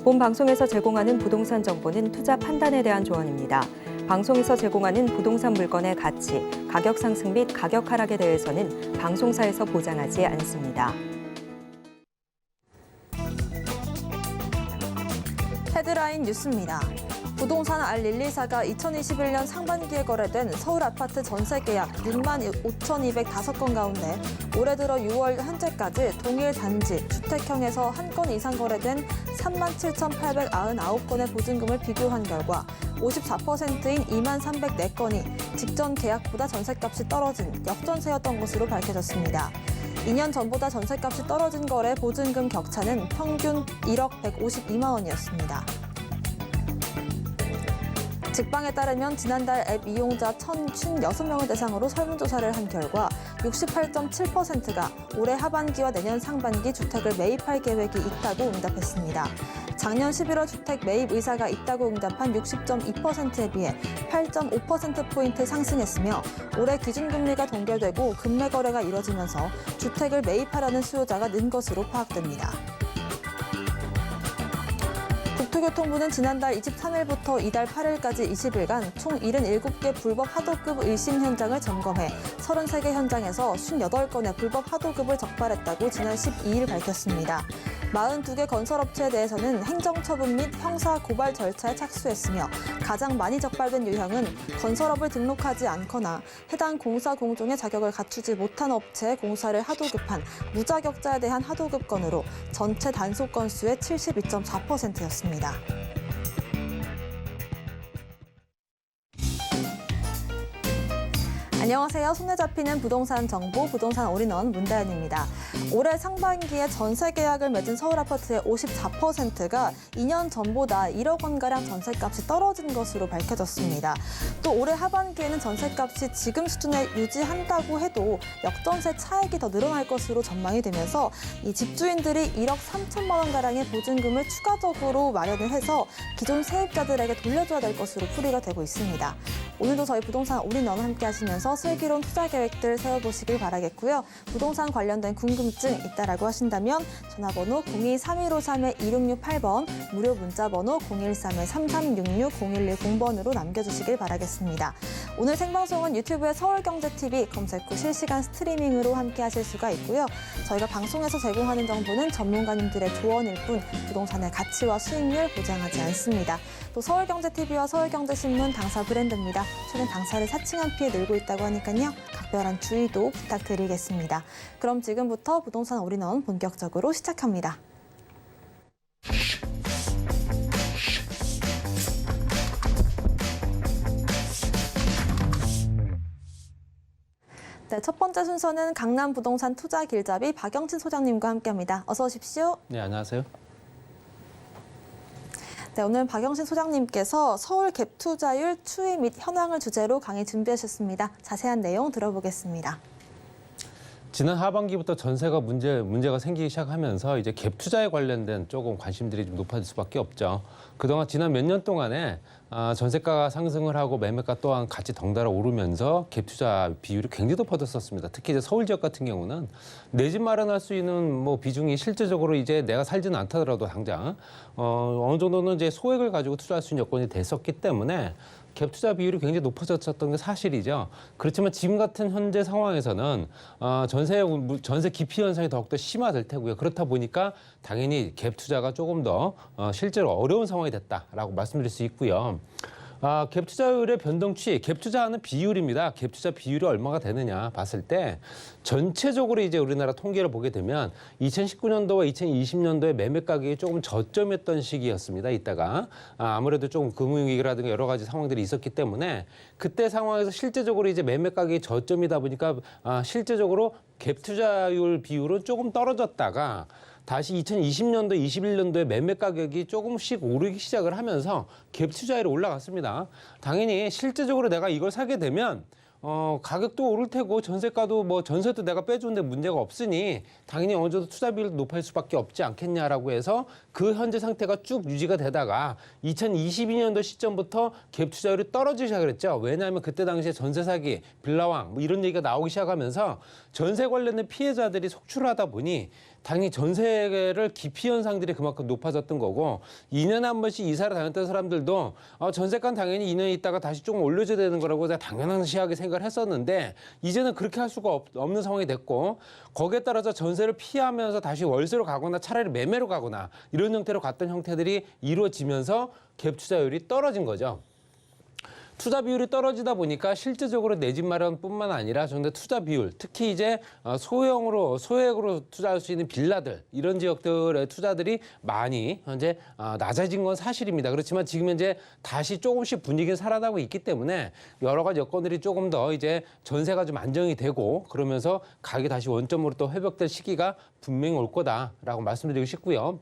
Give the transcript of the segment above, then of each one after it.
본 방송에서 제공하는 부동산 정보는 투자 판단에 대한 조언입니다. 방송에서 제공하는 부동산 물건의 가치, 가격 상승 및 가격 하락에 대해서는 방송사에서 보장하지 않습니다. 헤드라인 뉴스입니다. 부동산 R124가 2021년 상반기에 거래된 서울 아파트 전세 계약 65,205건 가운데 올해 들어 6월 현재까지 동일 단지, 주택형에서 한 건 이상 거래된 37,899건의 보증금을 비교한 결과 54%인 23,304건이 직전 계약보다 전셋값이 떨어진 역전세였던 것으로 밝혀졌습니다. 2년 전보다 전셋값이 떨어진 거래 보증금 격차는 평균 1억 152만 원이었습니다. 직방에 따르면 지난달 앱 이용자 1,056명을 대상으로 설문조사를 한 결과 68.7%가 올해 하반기와 내년 상반기 주택을 매입할 계획이 있다고 응답했습니다. 작년 11월 주택 매입 의사가 있다고 응답한 60.2%에 비해 8.5%포인트 상승했으며 올해 기준금리가 동결되고 금매 거래가 이뤄지면서 주택을 매입하려는 수요자가 는 것으로 파악됩니다. 국토교통부는 지난달 23일부터 이달 8일까지 20일간 총 77개 불법 하도급 의심 현장을 점검해 33개 현장에서 58건의 불법 하도급을 적발했다고 지난 12일 밝혔습니다. 42개 건설업체에 대해서는 행정처분 및 형사 고발 절차에 착수했으며 가장 많이 적발된 유형은 건설업을 등록하지 않거나 해당 공사 공종의 자격을 갖추지 못한 업체에 공사를 하도급한 무자격자에 대한 하도급 건으로 전체 단속 건수의 72.4%였습니다. 안녕하세요. 손에 잡히는 부동산 정보, 부동산 올인원 문다연입니다. 올해 상반기에 전세 계약을 맺은 서울 아파트의 54%가 2년 전보다 1억 원가량 전세값이 떨어진 것으로 밝혀졌습니다. 또 올해 하반기에는 전세값이 지금 수준에 유지한다고 해도 역전세 차익이 더 늘어날 것으로 전망이 되면서 이 집주인들이 1억 3천만 원가량의 보증금을 추가적으로 마련을 해서 기존 세입자들에게 돌려줘야 될 것으로 풀이가 되고 있습니다. 오늘도 저희 부동산 올인원 함께 하시면서 슬기로운 투자 계획들 세워보시길 바라겠고요. 부동산 관련된 궁금증 있다라고 하신다면 전화번호 02-3153-2668번, 무료 문자번호 013-3366-0110번으로 남겨주시길 바라겠습니다. 오늘 생방송은 유튜브의 서울경제TV 검색 후 실시간 스트리밍으로 함께 하실 수가 있고요. 저희가 방송에서 제공하는 정보는 전문가님들의 조언일 뿐 부동산의 가치와 수익률 보장하지 않습니다. 또 서울경제TV와 서울경제신문 당사 브랜드입니다. 최근 당사를 사칭한 피해 늘고 있다고 하니까요. 각별한 주의도 부탁드리겠습니다. 그럼 지금부터 부동산 올인원 본격적으로 시작합니다. 네, 첫 번째 순서는 강남 부동산 투자 길잡이 박영진 소장님과 함께합니다. 어서 오십시오. 네, 안녕하세요. 네, 오늘 박영진 소장님께서 서울 갭 투자율 추이 및 현황을 주제로 강의 준비하셨습니다. 자세한 내용 들어보겠습니다. 지난 하반기부터 전세가 문제가 생기기 시작하면서 이제 갭 투자에 관련된 조금 관심들이 좀 높아질 수밖에 없죠. 그동안 지난 몇 년 동안에 전세가가 상승을 하고 매매가 또한 같이 덩달아 오르면서 갭 투자 비율이 굉장히 높아졌었습니다. 특히 이제 서울 지역 같은 경우는 내 집 마련할 수 있는 뭐 비중이 실질적으로 이제 내가 살지는 않더라도 당장 어느 정도는 이제 소액을 가지고 투자할 수 있는 여건이 됐었기 때문에 갭 투자 비율이 굉장히 높아졌던 게 사실이죠. 그렇지만 지금 같은 현재 상황에서는 전세 기피 현상이 더욱더 심화될 테고요. 그렇다 보니까 당연히 갭 투자가 조금 더 실제로 어려운 상황이 됐다라고 말씀드릴 수 있고요. 갭 투자율의 변동치, 갭 투자하는 비율입니다. 갭 투자 비율이 얼마가 되느냐 봤을 때 전체적으로 이제 우리나라 통계를 보게 되면 2019년도와 2020년도에 매매 가격이 조금 저점이었던 시기였습니다. 이때가 아무래도 조금 금융위기라든가 여러 가지 상황들이 있었기 때문에 그때 상황에서 실제적으로 이제 매매 가격이 저점이다 보니까 실제적으로 갭 투자율 비율은 조금 떨어졌다가 다시 2020년도, 21년도에 매매 가격이 조금씩 오르기 시작을 하면서 갭 투자율이 올라갔습니다. 당연히 실제적으로 내가 이걸 사게 되면 가격도 오를 테고 전세가도 뭐 전세도 내가 빼주는데 문제가 없으니 당연히 어느 정도 투자 비율도 높아질 수밖에 없지 않겠냐라고 해서 그 현재 상태가 쭉 유지가 되다가 2022년도 시점부터 갭 투자율이 떨어지기 시작했죠. 왜냐하면 그때 당시에 전세 사기, 빌라왕 뭐 이런 얘기가 나오기 시작하면서 전세 관련된 피해자들이 속출을 하다 보니 당연히 전세를 기피 현상들이 그만큼 높아졌던 거고 2년에 한 번씩 이사를 다녔던 사람들도 전세가는 당연히 2년 있다가 다시 조금 올려줘야 되는 거라고 당연시하게 생각을 했었는데 이제는 그렇게 할 수가 없는 상황이 됐고 거기에 따라서 전세를 피하면서 다시 월세로 가거나 차라리 매매로 가거나 이런 형태로 갔던 형태들이 이루어지면서 갭 투자율이 떨어진 거죠. 투자 비율이 떨어지다 보니까 실제적으로 내 집 마련뿐만 아니라 전체 투자 비율, 특히 이제 소액으로 투자할 수 있는 빌라들 이런 지역들의 투자들이 많이 현재 낮아진 건 사실입니다. 그렇지만 지금 현재 다시 조금씩 분위기는 살아나고 있기 때문에 여러 가지 여건들이 조금 더 이제 전세가 좀 안정이 되고 그러면서 가격이 다시 원점으로 또 회복될 시기가 분명히 올 거다라고 말씀드리고 싶고요.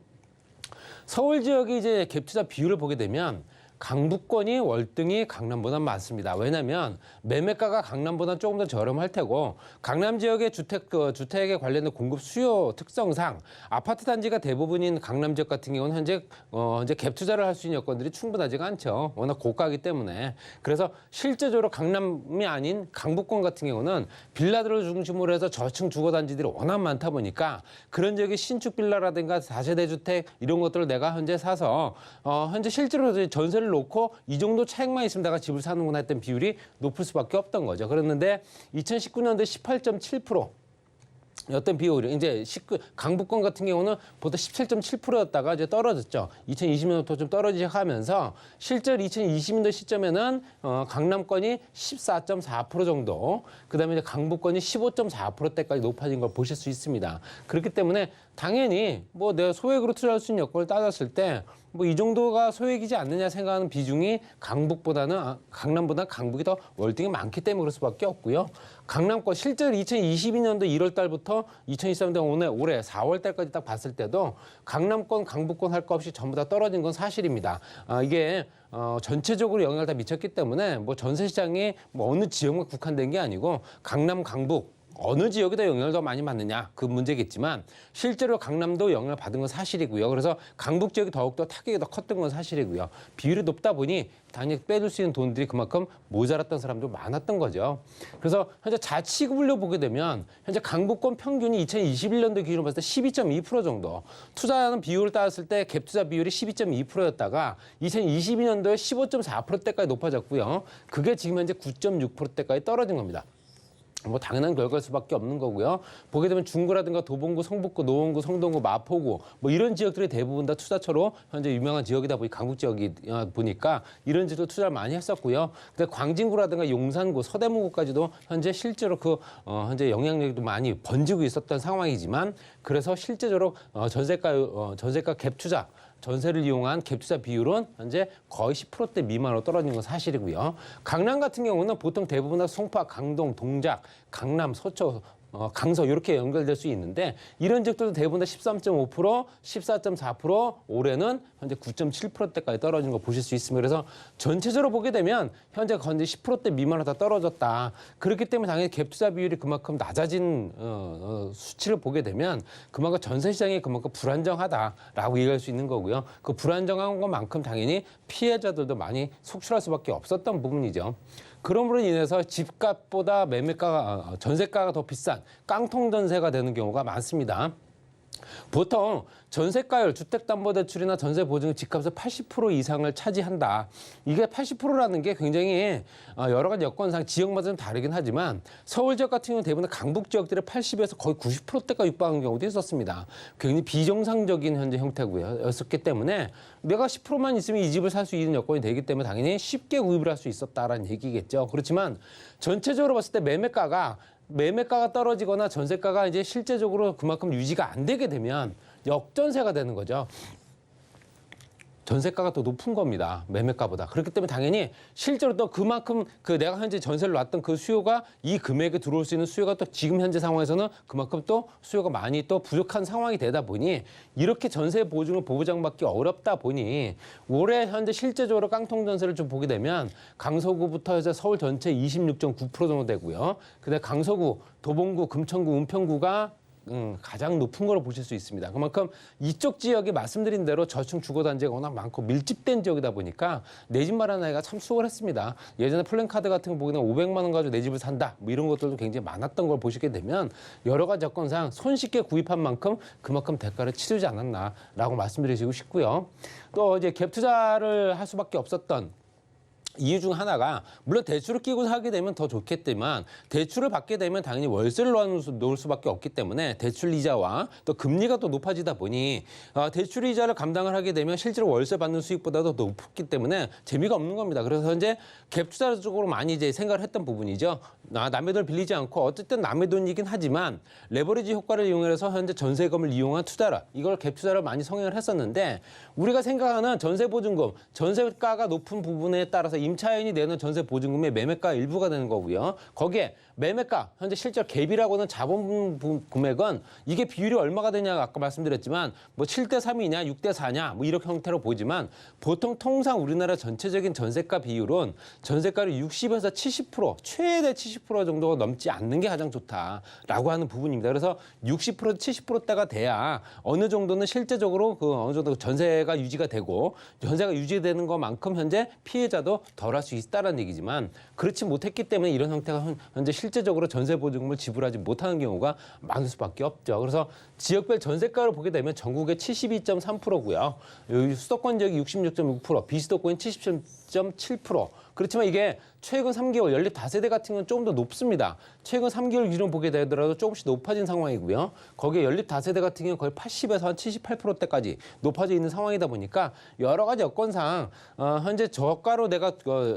서울 지역의 이제 갭 투자 비율을 보게 되면 강북권이 월등히 강남보다 많습니다. 왜냐하면 매매가가 강남보다 조금 더 저렴할 테고 강남 지역의 주택에 관련된 공급 수요 특성상 아파트 단지가 대부분인 강남 지역 같은 경우는 현재 갭 투자를 할 수 있는 여건들이 충분하지가 않죠. 워낙 고가이기 때문에. 그래서 실제적으로 강남이 아닌 강북권 같은 경우는 빌라들을 중심으로 해서 저층 주거 단지들이 워낙 많다 보니까 그런 지역의 신축 빌라라든가 다세대 주택 이런 것들을 내가 현재 사서 현재 실제로 전세를 놓고 이 정도 차익만 있으면 내가 집을 사는구나 했던 비율이 높을 수밖에 없던 거죠. 그랬는데 2019년도에 18.7% 어떤 비율이 이제 강북권 같은 경우는 보통 17.7%였다가 이제 떨어졌죠. 2020년부터 좀 떨어지기 시작하면서 실제로 2020년도 시점에는 강남권이 14.4% 정도, 그다음에 이제 강북권이 15.4%대까지 높아진 걸 보실 수 있습니다. 그렇기 때문에 당연히 뭐 내가 소액으로 투자할 수 있는 여건을 따졌을 때 뭐 이 정도가 소액이지 않느냐 생각하는 비중이 강남보다 강북이 더 월등히 많기 때문에 그럴 수밖에 없고요. 강남권 실제로 2022년도 1월 달부터 2023년 올해 4월 달까지 딱 봤을 때도 강남권, 강북권 할 거 없이 전부 다 떨어진 건 사실입니다. 이게 전체적으로 영향을 다 미쳤기 때문에 뭐 전세 시장이 뭐 어느 지역만 국한된 게 아니고 강남, 강북 어느 지역에다 영향을 더 많이 받느냐 그 문제겠지만 실제로 강남도 영향을 받은 건 사실이고요. 그래서 강북 지역이 더욱더 타격이 더 컸던 건 사실이고요. 비율이 높다 보니 당연히 빼줄 수 있는 돈들이 그만큼 모자랐던 사람도 많았던 거죠. 그래서 현재 자치구별로 보게 되면 현재 강북권 평균이 2021년도 기준으로 봤을 때 12.2% 정도, 투자하는 비율을 따졌을 때 갭 투자 비율이 12.2%였다가 2022년도에 15.4%대까지 높아졌고요. 그게 지금 현재 9.6%대까지 떨어진 겁니다. 뭐 당연한 결과일 수밖에 없는 거고요. 보게 되면 중구라든가 도봉구, 성북구, 노원구, 성동구, 마포구 뭐 이런 지역들이 대부분 다 투자처로 현재 유명한 지역이다 보니 강북 지역이 보니까 이런 지역도 투자를 많이 했었고요. 근데 광진구라든가 용산구, 서대문구까지도 현재 실제로 현재 영향력도 많이 번지고 있었던 상황이지만 그래서 실제적으로 전세가 갭 투자 전세를 이용한 갭 투자 비율은 현재 거의 10%대 미만으로 떨어진 건 사실이고요. 강남 같은 경우는 보통 대부분 다 송파, 강동, 동작, 강남, 서초, 강서 이렇게 연결될 수 있는데 이런 지역들도 대부분 다 13.5%, 14.4%, 올해는 현재 9.7%대까지 떨어진 거 보실 수 있습니다. 그래서 전체적으로 보게 되면 현재 거의 10%대 미만으로 다 떨어졌다. 그렇기 때문에 당연히 갭 투자 비율이 그만큼 낮아진 수치를 보게 되면 그만큼 전세 시장이 그만큼 불안정하다라고 얘기할 수 있는 거고요. 그 불안정한 것만큼 당연히 피해자들도 많이 속출할 수밖에 없었던 부분이죠. 그럼으로 인해서 집값보다 전세가가 더 비싼 깡통 전세가 되는 경우가 많습니다. 보통 전세가율, 주택담보대출이나 전세보증 집값의 80% 이상을 차지한다. 이게 80%라는 게 굉장히 여러 가지 여건상 지역마다 좀 다르긴 하지만 서울 지역 같은 경우는 대부분 강북 지역들의 80에서 거의 90%대가 육박하는 경우도 있었습니다. 굉장히 비정상적인 현재 형태였었기 때문에 내가 10%만 있으면 이 집을 살 수 있는 여건이 되기 때문에 당연히 쉽게 구입을 할 수 있었다라는 얘기겠죠. 그렇지만 전체적으로 봤을 때 매매가가 떨어지거나 전세가가 이제 실제적으로 그만큼 유지가 안 되게 되면 역전세가 되는 거죠. 전세가가 더 높은 겁니다. 매매가보다. 그렇기 때문에 당연히 실제로 또 그만큼 내가 현재 전세를 놨던 그 수요가 이 금액에 들어올 수 있는 수요가 또 지금 현재 상황에서는 그만큼 또 수요가 많이 또 부족한 상황이 되다 보니 이렇게 전세 보증을 보장받기 어렵다 보니 올해 현재 실제적으로 깡통 전세를 좀 보게 되면 강서구부터 해서 서울 전체 26.9% 정도 되고요. 그다음에 강서구, 도봉구, 금천구, 은평구가 가장 높은 거로 보실 수 있습니다. 그만큼 이쪽 지역이 말씀드린 대로 저층 주거단지가 워낙 많고 밀집된 지역이다 보니까 내 집 마련하기가 참 수월했습니다. 예전에 플랜카드 같은 거 보기는 500만 원 가지고 내 집을 산다 뭐 이런 것들도 굉장히 많았던 걸 보시게 되면 여러 가지 여건상 손쉽게 구입한 만큼 그만큼 대가를 치르지 않았나라고 말씀드리고 싶고요. 또 이제 갭 투자를 할 수밖에 없었던 이유 중 하나가 물론 대출을 끼고 사게 되면 더 좋겠지만 대출을 받게 되면 당연히 월세를 놓을 수밖에 없기 때문에 대출 이자와 또 금리가 또 높아지다 보니 대출 이자를 감당을 하게 되면 실제로 월세 받는 수익보다도 높기 때문에 재미가 없는 겁니다. 그래서 현재 갭 투자 쪽으로 많이 이제 생각을 했던 부분이죠. 남의 돈을 빌리지 않고 어쨌든 남의 돈이긴 하지만 레버리지 효과를 이용해서 현재 전세금을 이용한 투자라 이걸 갭 투자를 많이 성행을 했었는데 우리가 생각하는 전세 보증금, 전세가가 높은 부분에 따라서 임차인이 내는 전세 보증금의 매매가 일부가 되는 거고요. 거기에 매매가, 현재 실제 갭이라고 하는 자본 금액은 이게 비율이 얼마가 되냐 아까 말씀드렸지만 뭐 7대3이냐 6대4냐 뭐 이렇게 형태로 보이지만 보통 통상 우리나라 전체적인 전세가 비율은 전세가를 60에서 70% 최대 70% 정도가 넘지 않는 게 가장 좋다라고 하는 부분입니다. 그래서 60% 70%대가 돼야 어느 정도는 실제적으로 어느 정도 전세가 유지가 되고 전세가 유지되는 것만큼 현재 피해자도 덜할 수 있다는 얘기지만 그렇지 못했기 때문에 이런 형태가 현재 실제적으로 전세 보증금을 지불하지 못하는 경우가 많을 수밖에 없죠. 그래서 지역별 전세가를 보게 되면 전국의 72.3%고요. 수도권 지역이 66.6%, 비수도권이 70.7%. 그렇지만 이게 최근 3개월 연립 다세대 같은 건 조금 더 높습니다. 최근 3개월 기준 보게 되더라도 조금씩 높아진 상황이고요. 거기에 연립 다세대 같은 경우는 거의 80에서 한 78%대까지 높아져 있는 상황이다 보니까 여러 가지 여건상 현재 저가로 내가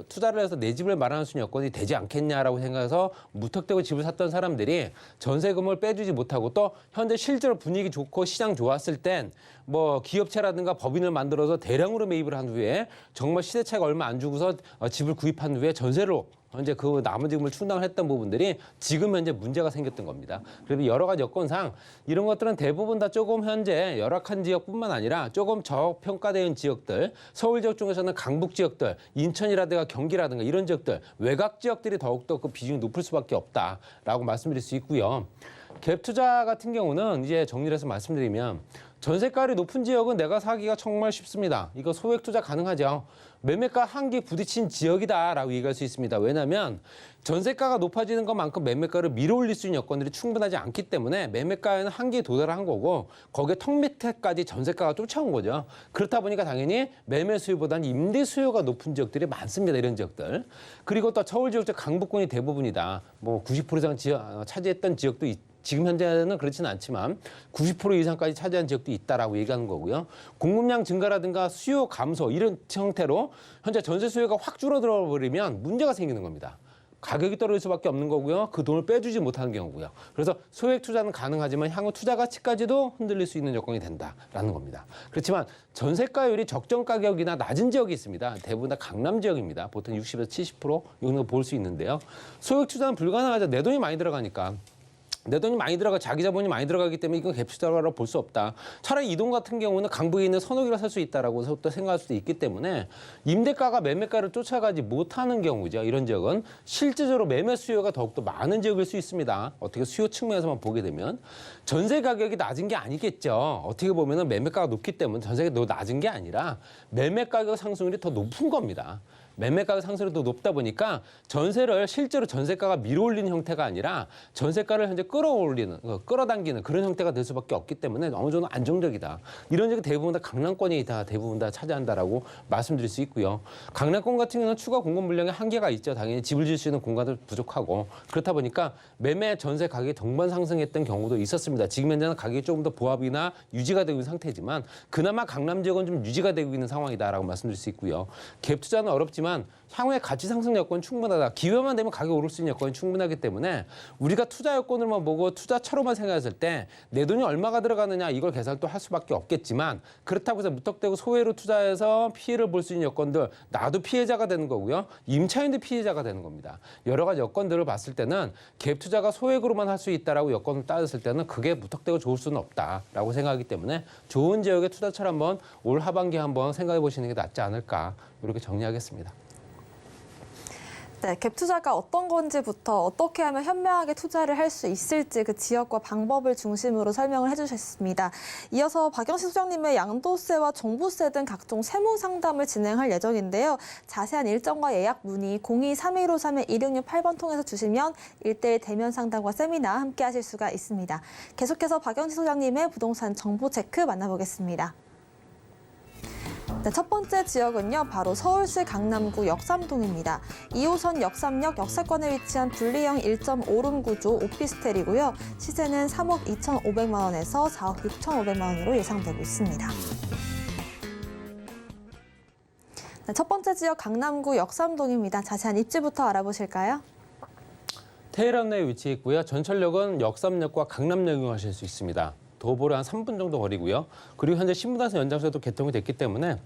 투자를 해서 내 집을 마련할 수 있는 여건이 되지 않겠냐라고 생각해서 무턱대고 집을 샀던 사람들이 전세금을 빼주지 못하고 또 현재 실제로 분위기 좋고 시장 좋았을 땐 뭐 기업체라든가 법인을 만들어서 대량으로 매입을 한 후에 정말 시세 차익 얼마 안 주고서 집을 구입한 후에 전세로 현재 그 나머지 금을 충당을 했던 부분들이 지금 현재 문제가 생겼던 겁니다. 그래서 여러 가지 여건상 이런 것들은 대부분 다 조금 현재 열악한 지역뿐만 아니라 조금 저평가된 지역들, 서울 지역 중에서는 강북 지역들, 인천이라든가 경기라든가 이런 지역들, 외곽 지역들이 더욱더 그 비중이 높을 수밖에 없다라고 말씀드릴 수 있고요. 갭 투자 같은 경우는 이제 정리를 해서 말씀드리면 전세가율이 높은 지역은 내가 사기가 정말 쉽습니다. 이거 소액 투자 가능하죠. 매매가 한계 부딪힌 지역이다라고 얘기할 수 있습니다. 왜냐하면 전세가가 높아지는 것만큼 매매가를 밀어올릴 수 있는 여건들이 충분하지 않기 때문에 매매가에는 한계에 도달한 거고 거기에 턱 밑에까지 전세가가 쫓아온 거죠. 그렇다 보니까 당연히 매매 수요보다는 임대 수요가 높은 지역들이 많습니다. 이런 지역들. 그리고 또 서울 지역 강북권이 대부분이다. 뭐 90% 이상 차지했던 지역도 지금 현재는 그렇지는 않지만 90% 이상까지 차지한 지역도 있다라고 얘기하는 거고요. 공급량 증가라든가 수요 감소 이런 형태로 현재 전세 수요가 확 줄어들어 버리면 문제가 생기는 겁니다. 가격이 떨어질 수밖에 없는 거고요. 그 돈을 빼주지 못하는 경우고요. 그래서 소액 투자는 가능하지만 향후 투자 가치까지도 흔들릴 수 있는 여건이 된다라는 겁니다. 그렇지만 전세가율이 적정 가격이나 낮은 지역이 있습니다. 대부분 다 강남 지역입니다. 보통 60에서 70% 이 정도 볼 수 있는데요. 소액 투자는 불가능하죠. 내 돈이 많이 들어가니까. 내 돈이 많이 들어가 자기 자본이 많이 들어가기 때문에 이건 갭 투자라고 볼 수 없다. 차라리 이 돈 같은 경우는 강북에 있는 선호기를 살 수 있다라고 또 생각할 수도 있기 때문에 임대가가 매매가를 쫓아가지 못하는 경우죠. 이런 지역은 실질적으로 매매 수요가 더욱더 많은 지역일 수 있습니다. 어떻게 수요 측면에서만 보게 되면 전세 가격이 낮은 게 아니겠죠. 어떻게 보면 매매가가 높기 때문에 전세가 낮은 게 아니라 매매 가격 상승률이 더 높은 겁니다. 매매가 상승률이 더 높다 보니까 전세를 실제로 전세가가 밀어올리는 형태가 아니라 전세가를 현재 끌어당기는 그런 형태가 될 수밖에 없기 때문에 어느 정도 안정적이다. 이런 지역이 대부분 다 강남권이 대부분 다 차지한다라고 말씀드릴 수 있고요. 강남권 같은 경우는 추가 공급 물량의 한계가 있죠. 당연히 집을 지을 수 있는 공간도 부족하고 그렇다 보니까 매매 전세 가격이 동반 상승했던 경우도 있었습니다. 지금 현재는 가격이 조금 더 보합이나 유지가 되고 있는 상태지만 그나마 강남 지역은 좀 유지가 되고 있는 상황이다라고 말씀드릴 수 있고요. 갭 투자는 어렵지만 오르지만 향후에 가치 상승 여건은 충분하다. 기회만 되면 가격 오를 수 있는 여건이 충분하기 때문에 우리가 투자 여건으로만 보고 투자처로만 생각했을 때 내 돈이 얼마가 들어가느냐 이걸 계산을 또 할 수밖에 없겠지만 그렇다고 해서 무턱대고 소외로 투자해서 피해를 볼 수 있는 여건들 나도 피해자가 되는 거고요. 임차인도 피해자가 되는 겁니다. 여러 가지 여건들을 봤을 때는 갭 투자가 소액으로만 할 수 있다라고 여건을 따졌을 때는 그게 무턱대고 좋을 수는 없다라고 생각하기 때문에 좋은 지역의 투자처를 한번 올 하반기에 한번 생각해 보시는 게 낫지 않을까 이렇게 정리하겠습니다. 네, 갭 투자가 어떤 건지부터 어떻게 하면 현명하게 투자를 할 수 있을지 그 지역과 방법을 중심으로 설명을 해주셨습니다. 이어서 박영식 소장님의 양도세와 종부세 등 각종 세무 상담을 진행할 예정인데요. 자세한 일정과 예약 문의 02-3153-1668번 통해서 주시면 1:1 대면 상담과 세미나 함께 하실 수가 있습니다. 계속해서 박영식 소장님의 부동산 정보 체크 만나보겠습니다. 네, 첫 번째 지역은요, 바로 서울시 강남구 역삼동입니다. 2호선 역삼역 역세권에 위치한 분리형 1.5룸 구조 오피스텔이고요. 시세는 3억 2,500만 원에서 4억 6,500만 원으로 예상되고 있습니다. 네, 첫 번째 지역 강남구 역삼동입니다. 자세한 입지부터 알아보실까요? 테헤란에 위치해 있고요. 전철역은 역삼역과 강남역 이용하실 수 있습니다. 도보로 한 3분 정도 거리고요. 그리고 현재 신분단선 연장선도 개통이 됐기 때문에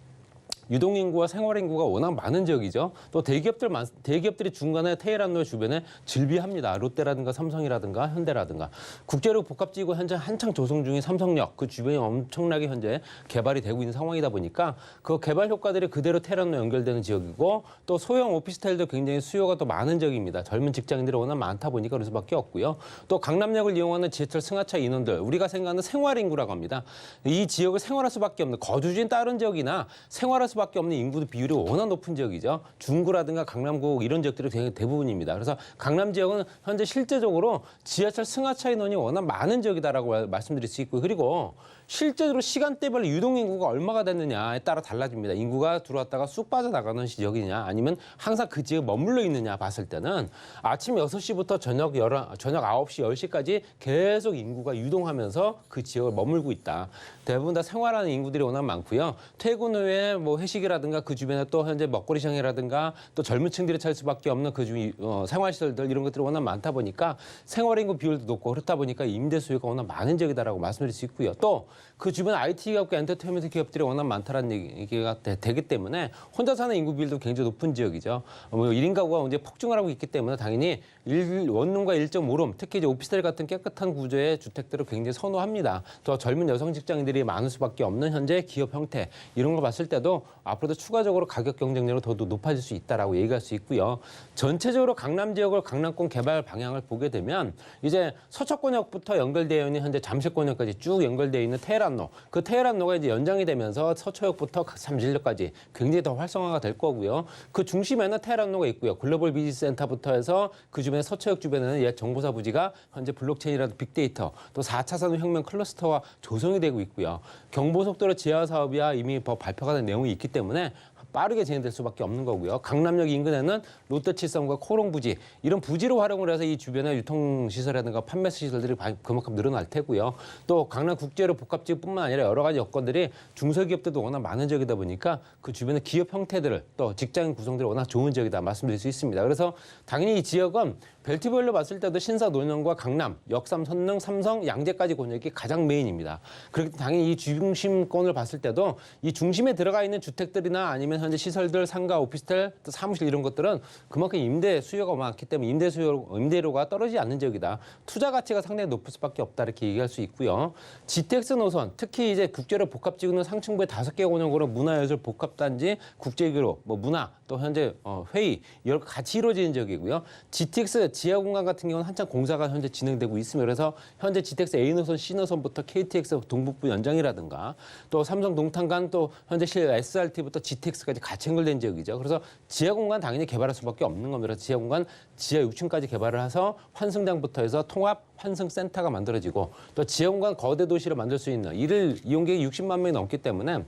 유동인구와 생활인구가 워낙 많은 지역이죠. 또 대기업들이 중간에 테헤란로 주변에 즐비합니다. 롯데라든가 삼성이라든가 현대라든가. 국제로 복합지구 현재 한창 조성 중인 삼성역 그 주변이 엄청나게 현재 개발이 되고 있는 상황이다 보니까 그 개발 효과들이 그대로 테헤란로 연결되는 지역이고 또 소형 오피스텔도 굉장히 수요가 또 많은 지역입니다. 젊은 직장인들이 워낙 많다 보니까 그럴 수밖에 없고요. 또 강남역을 이용하는 지하철 승하차 인원들 우리가 생각하는 생활인구라고 합니다. 이 지역을 생활할 수밖에 없는 거주지인 다른 지역이나 생활할 수밖에 없는 인구 비율이 워낙 높은 지역이죠. 중구라든가 강남구 이런 지역들이 굉장히 대부분입니다. 그래서 강남 지역은 현재 실제적으로 지하철 승하차 인원이 워낙 많은 지역이다라고 말씀드릴 수 있고요. 그리고 실제로 시간대별로 유동인구가 얼마가 됐느냐에 따라 달라집니다. 인구가 들어왔다가 쑥 빠져나가는 지역이냐 아니면 항상 그 지역에 머물러 있느냐 봤을 때는 아침 6시부터 저녁 9시, 10시까지 계속 인구가 유동하면서 그 지역을 머물고 있다. 대부분 다 생활하는 인구들이 워낙 많고요. 퇴근 후에 뭐 회식이라든가 그 주변에 또 현재 먹거리 시장이라든가 또 젊은 층들이 찾을 수밖에 없는 그 생활시설들 이런 것들이 워낙 많다 보니까 생활인구 비율도 높고 그렇다 보니까 임대 수요가 워낙 많은 지역이다라고 말씀드릴 수 있고요. 또 그 주변 IT 기업과 엔터테인먼트 기업들이 워낙 많다라는 얘기가 되기 때문에 혼자 사는 인구 비율도 굉장히 높은 지역이죠. 뭐 1인 가구가 이제 폭증을 하고 있기 때문에 당연히 원룸과 1.5룸 특히 이제 오피스텔 같은 깨끗한 구조의 주택들을 굉장히 선호합니다. 또 젊은 여성 직장인들이 많을 수밖에 없는 현재 기업 형태 이런 걸 봤을 때도 앞으로도 추가적으로 가격 경쟁력이 더 높아질 수 있다라고 얘기할 수 있고요. 전체적으로 강남 지역을 강남권 개발 방향을 보게 되면 이제 서초권역부터 연결되어 있는 현재 잠실권역까지 쭉 연결되어 있는 테헤란로 그 테헤란로가 이제 연장이 되면서 서초역부터 잠실역까지 굉장히 더 활성화가 될 거고요. 그 중심에는 테헤란로가 있고요. 글로벌 비즈니스 센터부터 해서 그 주변에 서초역 주변에는 옛 정보사 부지가 현재 블록체인이라든 빅데이터 또 4차 산업혁명 클러스터와 조성이 되고 있고요. 경부속도로 지하 사업이야 이미 발표가 된 내용이 있기 때문에 빠르게 진행될 수밖에 없는 거고요. 강남역 인근에는 롯데칠성과 코롱 부지 이런 부지로 활용을 해서 이 주변의 유통시설이라든가 판매 시설들이 그만큼 늘어날 테고요. 또 강남 국제로 복합지구뿐만 아니라 여러 가지 여건들이 중소기업들도 워낙 많은 지역이다 보니까 그 주변의 기업 형태들을 또 직장인 구성들이 워낙 좋은 지역이다 말씀드릴 수 있습니다. 그래서 당연히 이 지역은 벨트별로 봤을 때도 신사, 논현과 강남, 역삼, 선릉, 삼성, 양재까지 권역이 가장 메인입니다. 그렇기 때문에 당연히 이 중심권을 봤을 때도 이 중심에 들어가 있는 주택들이나 아니면 현재 시설들, 상가, 오피스텔, 또 사무실 이런 것들은 그만큼 임대 수요가 많기 때문에 임대료가 떨어지지 않는 지역이다. 투자 가치가 상당히 높을 수밖에 없다 이렇게 얘기할 수 있고요. GTX 노선, 특히 이제 국제로 복합지구는 상층부에 5개 권역으로 문화예술 복합단지, 국제기로, 뭐 문화, 또 현재 회의 이런 거 같이 이루어지는 지역이고요. GTX 지하 공간 같은 경우는 한창 공사가 현재 진행되고 있습니다. 그래서 현재 GTX A 노선, C 노선부터 KTX 동북부 연장이라든가 또 삼성 동탄간 또 현재 SRT부터 GTX까지 같이 연결된 지역이죠. 그래서 지하 공간 당연히 개발할 수밖에 없는 겁니다. 지하 공간 지하 6층까지 개발을 해서 환승장부터 해서 통합 환승센터가 만들어지고 또 지하 공간 거대 도시를 만들 수 있는 이를 이용객이 60만 명이 넘기 때문에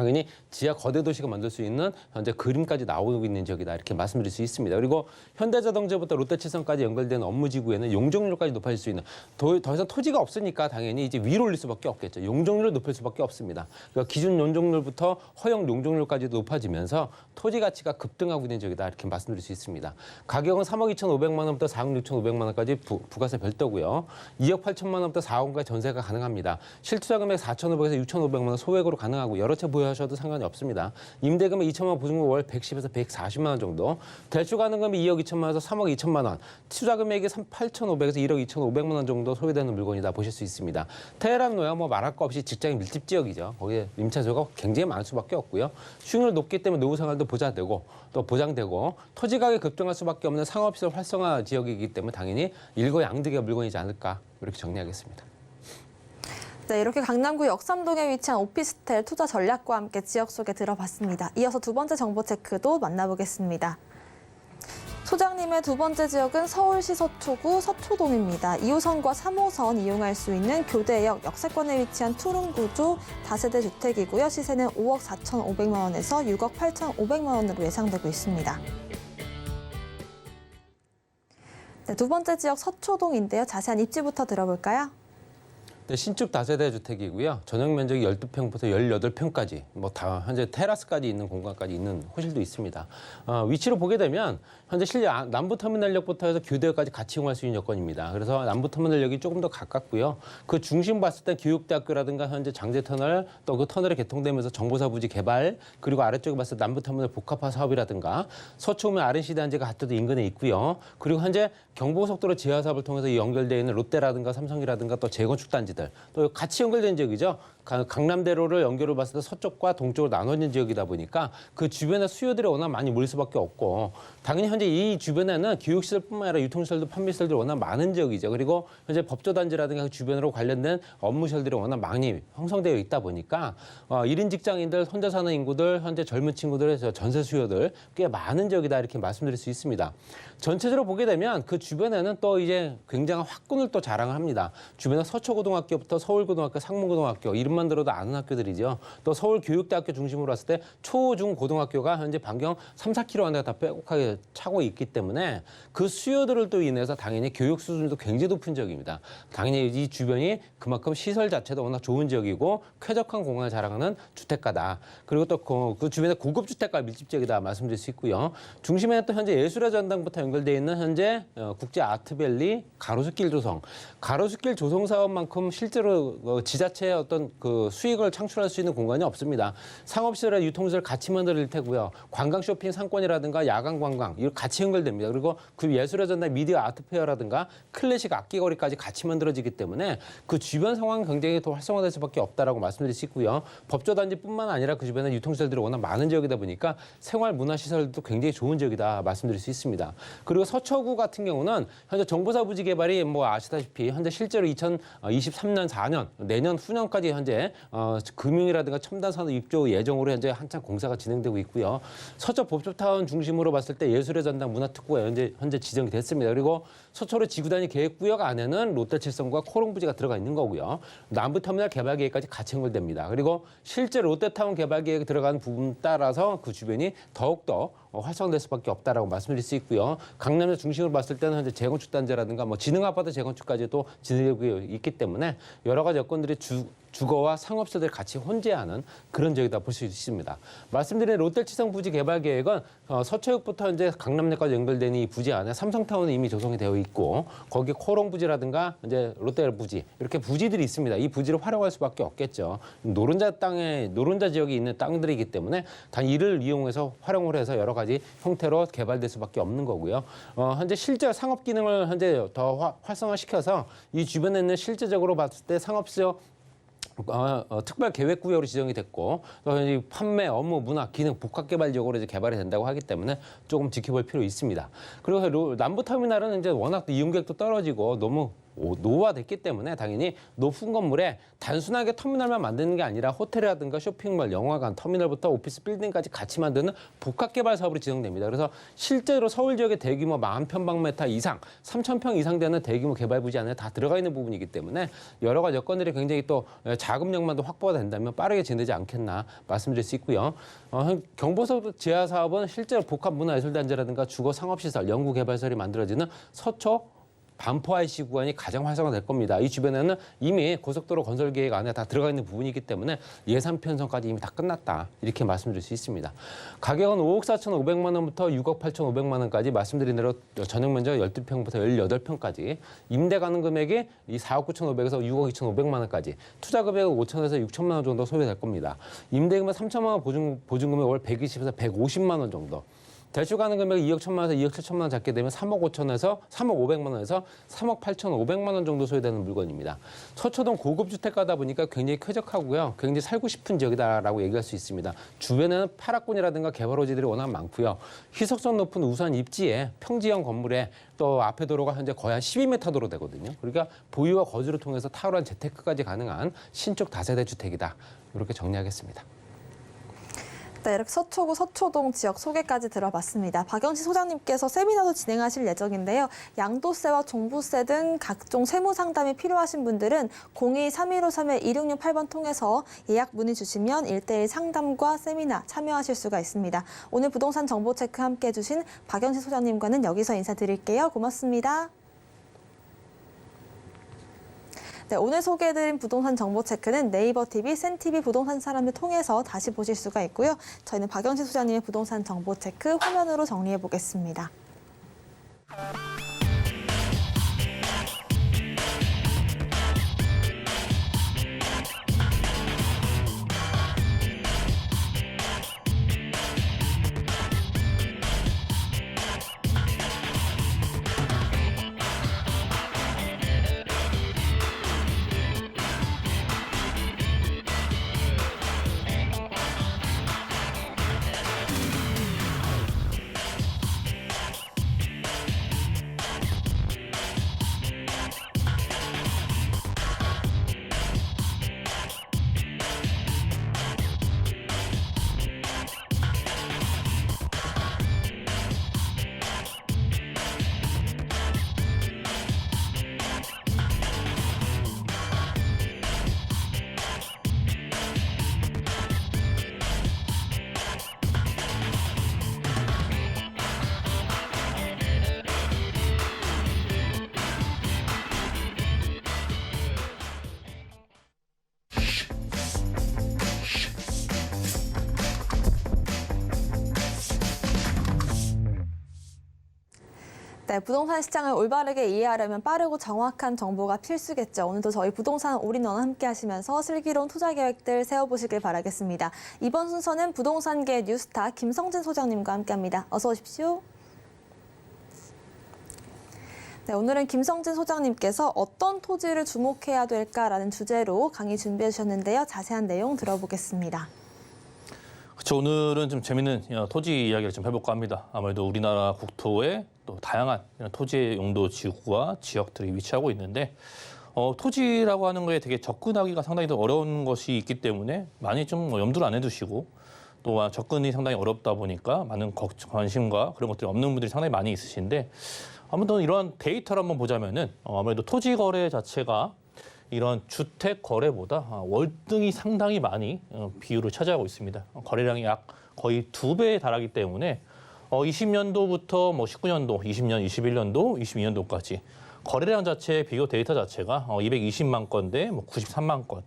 당연히 지하 거대 도시가 만들 수 있는 현재 그림까지 나오고 있는 지역이다 이렇게 말씀드릴 수 있습니다. 그리고 현대자동차부터 롯데칠성까지 연결되는 업무지구에는 용적률까지 높아질 수 있는 더 이상 토지가 없으니까 당연히 이제 위로 올릴 수밖에 없겠죠. 용적률을 높일 수밖에 없습니다. 그러니까 기준 용적률부터 허용 용적률까지도 높아지면서 토지 가치가 급등하고 있는 지역이다 이렇게 말씀드릴 수 있습니다. 가격은 3억 2,500만 원부터 4억 6,500만 원까지 부가세 별도고요. 2억 8천만 원부터 4억까지 전세가 가능합니다. 실투자 금액 4,500에서 6,500만 원 소액으로 가능하고 여러 채 보유하셔도 상관이 없습니다. 임대금액 2천만 원, 보증금 월 110에서 140만 원 정도. 대출 가능금이 2억 2천만 원에서 3억 2천만 원. 투자 금액이 8,500에서 1억 2,500만 원 정도 소요되는 물건이다 보실 수 있습니다. 테헤란 노야 뭐 말할 거 없이 직장인 밀집 지역이죠. 거기에 임차수가 굉장히 많을 수밖에 없고요. 수익률 높기 때문에 노후 생활도 보장되고 토지 가격이 급등할 수밖에 없는 상업시설 활성화 지역이기 때문에 당연히 일거양득의 물건이지 않을까 이렇게 정리하겠습니다. 네, 이렇게 강남구 역삼동에 위치한 오피스텔 투자 전략과 함께 지역 속에 들어봤습니다. 이어서 두 번째 정보 체크도 만나보겠습니다. 소장님의 두 번째 지역은 서울시 서초구 서초동입니다. 2호선과 3호선 이용할 수 있는 교대역 역세권에 위치한 투룸 구조 다세대 주택이고요. 시세는 5억 4,500만 원에서 6억 8,500만 원으로 예상되고 있습니다. 네, 두 번째 지역 서초동인데요. 자세한 입지부터 들어볼까요? 네, 신축 다세대 주택이고요. 전용 면적이 12평부터 18평까지 뭐 다 현재 테라스까지 있는 공간까지 있는 호실도 있습니다. 위치로 보게 되면 현재 남부터미널역부터 해서 교대역까지 같이 이용할 수 있는 여건입니다. 그래서 남부터미널역이 조금 더 가깝고요. 그 중심 봤을 때 교육대학교라든가 현재 장제터널 또 그 터널이 개통되면서 정보사부지 개발 그리고 아래쪽에 봤을 때 남부터미널 복합화 사업이라든가 서초구면 RNC 단지가 핫도드 인근에 있고요. 그리고 현재 경부고속도로 지하 사업을 통해서 연결되어 있는 롯데라든가 삼성이라든가 또 재건축 단지들 또 같이 연결된 지역이죠. 강남대로를 연결을 봤을 때 서쪽과 동쪽으로 나눠진 지역이다 보니까 그 주변에 수요들이 워낙 많이 몰릴 수밖에 없고 당연히 현재 이 주변에는 교육시설뿐만 아니라 유통시설도 판매시설들이 워낙 많은 지역이죠. 그리고 현재 법조단지라든가 그 주변으로 관련된 업무시설들이 워낙 많이 형성되어 있다 보니까 1인 직장인들, 혼자 사는 인구들, 현재 젊은 친구들의 전세 수요들 꽤 많은 지역이다 이렇게 말씀드릴 수 있습니다. 전체적으로 보게 되면 그 주변에는 또 이제 굉장한 학군을 또 자랑을 합니다. 주변에 서초고등학교부터 서울고등학교, 상문고등학교 이름만 들어도 아는 학교들이죠. 또 서울교육대학교 중심으로 봤을 때 초, 중, 고등학교가 현재 반경 3, 4km 안에 다 빼곡하게 차고 있기 때문에 그 수요들을 또 인해서 당연히 교육 수준도 굉장히 높은 지역입니다. 당연히 이 주변이 그만큼 시설 자체도 워낙 좋은 지역이고 쾌적한 공간을 자랑하는 주택가다. 그리고 또 그 주변에 고급 주택가 밀집 지역이다 말씀드릴 수 있고요. 중심에는 또 현재 예술의 전당부터 연결되어 있는 현재 국제 아트밸리 가로수길 조성. 가로수길 조성 사업만큼 실제로 지자체의 어떤 그 수익을 창출할 수 있는 공간이 없습니다. 상업시설과 유통시설 같이 만들 테고요. 관광 쇼핑 상권이라든가 야간 관광 이거 같이 연결됩니다. 그리고 그 예술의 전당 미디어 아트페어라든가 클래식 악기거리까지 같이 만들어지기 때문에 그 주변 상황 굉장히 더 활성화될 수밖에 없다라고 말씀드릴 수 있고요. 법조단지뿐만 아니라 그 주변에 유통시설들이 워낙 많은 지역이다 보니까 생활 문화시설도 굉장히 좋은 지역이다 말씀드릴 수 있습니다. 그리고 서초구 같은 경우는 현재 정보사부지 개발이 뭐 아시다시피 현재 실제로 2023년 4년 내년 후년까지 현재 금융이라든가 첨단 산업 입조 예정으로 현재 한창 공사가 진행되고 있고요. 서초 법조타운 중심으로 봤을 때 예술의 전당 문화특구가 현재 지정이 됐습니다. 그리고 서초로 지구단위 계획구역 안에는 롯데칠성과 코롱부지가 들어가 있는 거고요. 남부터미널 개발 계획까지 같이 연결됩니다. 그리고 실제 롯데타운 개발 계획에 들어간 부분 따라서 그 주변이 더욱더 활성화될 수밖에 없다라고 말씀드릴 수 있고요. 강남을 중심으로 봤을 때는 현재 재건축 단지라든가 뭐 지능 아파트 재건축까지도 진행되고 있기 때문에 여러 가지 여건들이 주거와 상업시설들이 같이 혼재하는 그런 지역이다 볼 수 있습니다. 말씀드린 롯데칠성 부지 개발 계획은 서초역부터 현재 강남역까지 연결되는 이 부지 안에 삼성타운이 이미 조성이 되어 있고 거기 코롱 부지라든가 이제 롯데 부지 이렇게 부지들이 있습니다. 이 부지를 활용할 수밖에 없겠죠. 노른자 지역이 있는 땅들이기 때문에 단 이를 이용해서 활용을 해서 여러 가지 형태로 개발될 수밖에 없는 거고요. 현재 실제 상업 기능을 현재 더 활성화시켜서 이 주변에 있는 실제적으로 봤을 때 상업시설 특별 계획 구역으로 지정이 됐고 또 판매, 업무, 문화, 기능, 복합 개발 지역으로 이제 개발이 된다고 하기 때문에 조금 지켜볼 필요 있습니다. 그리고 남부 터미널은 이제 워낙 이용객도 떨어지고 너무 노후화됐기 때문에 당연히 높은 건물에 단순하게 터미널만 만드는 게 아니라 호텔이라든가 쇼핑몰, 영화관, 터미널부터 오피스 빌딩까지 같이 만드는 복합 개발 사업으로 진행됩니다. 그래서 실제로 서울 지역의 대규모 10,000평방미터 이상, 3,000평 이상 되는 대규모 개발 부지 안에 다 들어가 있는 부분이기 때문에 여러 가지 여건들이 굉장히 또 자금력만도 확보가 된다면 빠르게 진행되지 않겠나 말씀드릴 수 있고요. 경보소 지하 사업은 실제로 복합 문화예술단지라든가 주거 상업시설, 연구개발설이 만들어지는 서초 반포 IC 구간이 가장 활성화될 겁니다. 이 주변에는 이미 고속도로 건설 계획 안에 다 들어가 있는 부분이기 때문에 예산 편성까지 이미 다 끝났다. 이렇게 말씀드릴 수 있습니다. 가격은 5억 4,500만 원부터 6억 8,500만 원까지 말씀드린 대로 전용 면적 12평부터 18평까지 임대 가능 금액이 이 4억 9,500에서 6억 2,500만 원까지 투자 금액은 5천에서 6천만 원 정도 소요될 겁니다. 임대금은 3천만 원 보증금액 월 120에서 150만 원 정도. 대출 가능 금액 2억 1천만 원에서 2억 7천만 원 잡게 되면 3억 5천에서 3억 500만 원에서 3억 8,500만 원 정도 소요되는 물건입니다. 서초동 고급 주택가다 보니까 굉장히 쾌적하고요. 굉장히 살고 싶은 지역이다라고 얘기할 수 있습니다. 주변에는 파락군이라든가 개발호지들이 워낙 많고요. 희석성 높은 우수한 입지에 평지형 건물에 또 앞에 도로가 현재 거의 한 12m 도로 되거든요. 그러니까 보유와 거주를 통해서 탁월한 재테크까지 가능한 신축 다세대 주택이다. 이렇게 정리하겠습니다. 네, 이렇게 서초구 서초동 지역 소개까지 들어봤습니다. 박영시 소장님께서 세미나도 진행하실 예정인데요. 양도세와 종부세 등 각종 세무 상담이 필요하신 분들은 02-3153-2668번 통해서 예약 문의 주시면 1:1 상담과 세미나 참여하실 수가 있습니다. 오늘 부동산 정보 체크 함께 해주신 박영시 소장님과는 여기서 인사드릴게요. 고맙습니다. 네, 오늘 소개해드린 부동산 정보 체크는 네이버 TV, 센TV 부동산 사람들 통해서 다시 보실 수가 있고요. 저희는 박영시 소장님의 부동산 정보 체크 화면으로 정리해 보겠습니다. 네, 부동산 시장을 올바르게 이해하려면 빠르고 정확한 정보가 필수겠죠. 오늘도 저희 부동산 올인원 함께 하시면서 슬기로운 투자 계획들 세워보시길 바라겠습니다. 이번 순서는 부동산계 뉴스타 김성진 소장님과 함께합니다. 어서 오십시오. 네, 오늘은 김성진 소장님께서 어떤 토지를 주목해야 될까라는 주제로 강의 준비해 주셨는데요. 자세한 내용 들어보겠습니다. 그렇죠. 오늘은 좀 재밌는 토지 이야기를 좀 해볼까 합니다. 아무래도 우리나라 국토에 또 다양한 토지의 용도 지구와 지역들이 위치하고 있는데 토지라고 하는 거에 되게 접근하기가 상당히 더 어려운 것이 있기 때문에 많이 좀 염두를 안 해두시고 또 접근이 상당히 어렵다 보니까 많은 관심과 그런 것들이 없는 분들이 상당히 많이 있으신데 아무튼 이러한 데이터를 한번 보자면은 아무래도 토지 거래 자체가 이런 주택 거래보다 월등히 상당히 많이 비율을 차지하고 있습니다. 거래량이 약 거의 2배에 달하기 때문에 20년도부터 19년도, 20년, 21년도, 22년도까지 거래량 자체의 비교 데이터 자체가 220만 건 대 93만 건,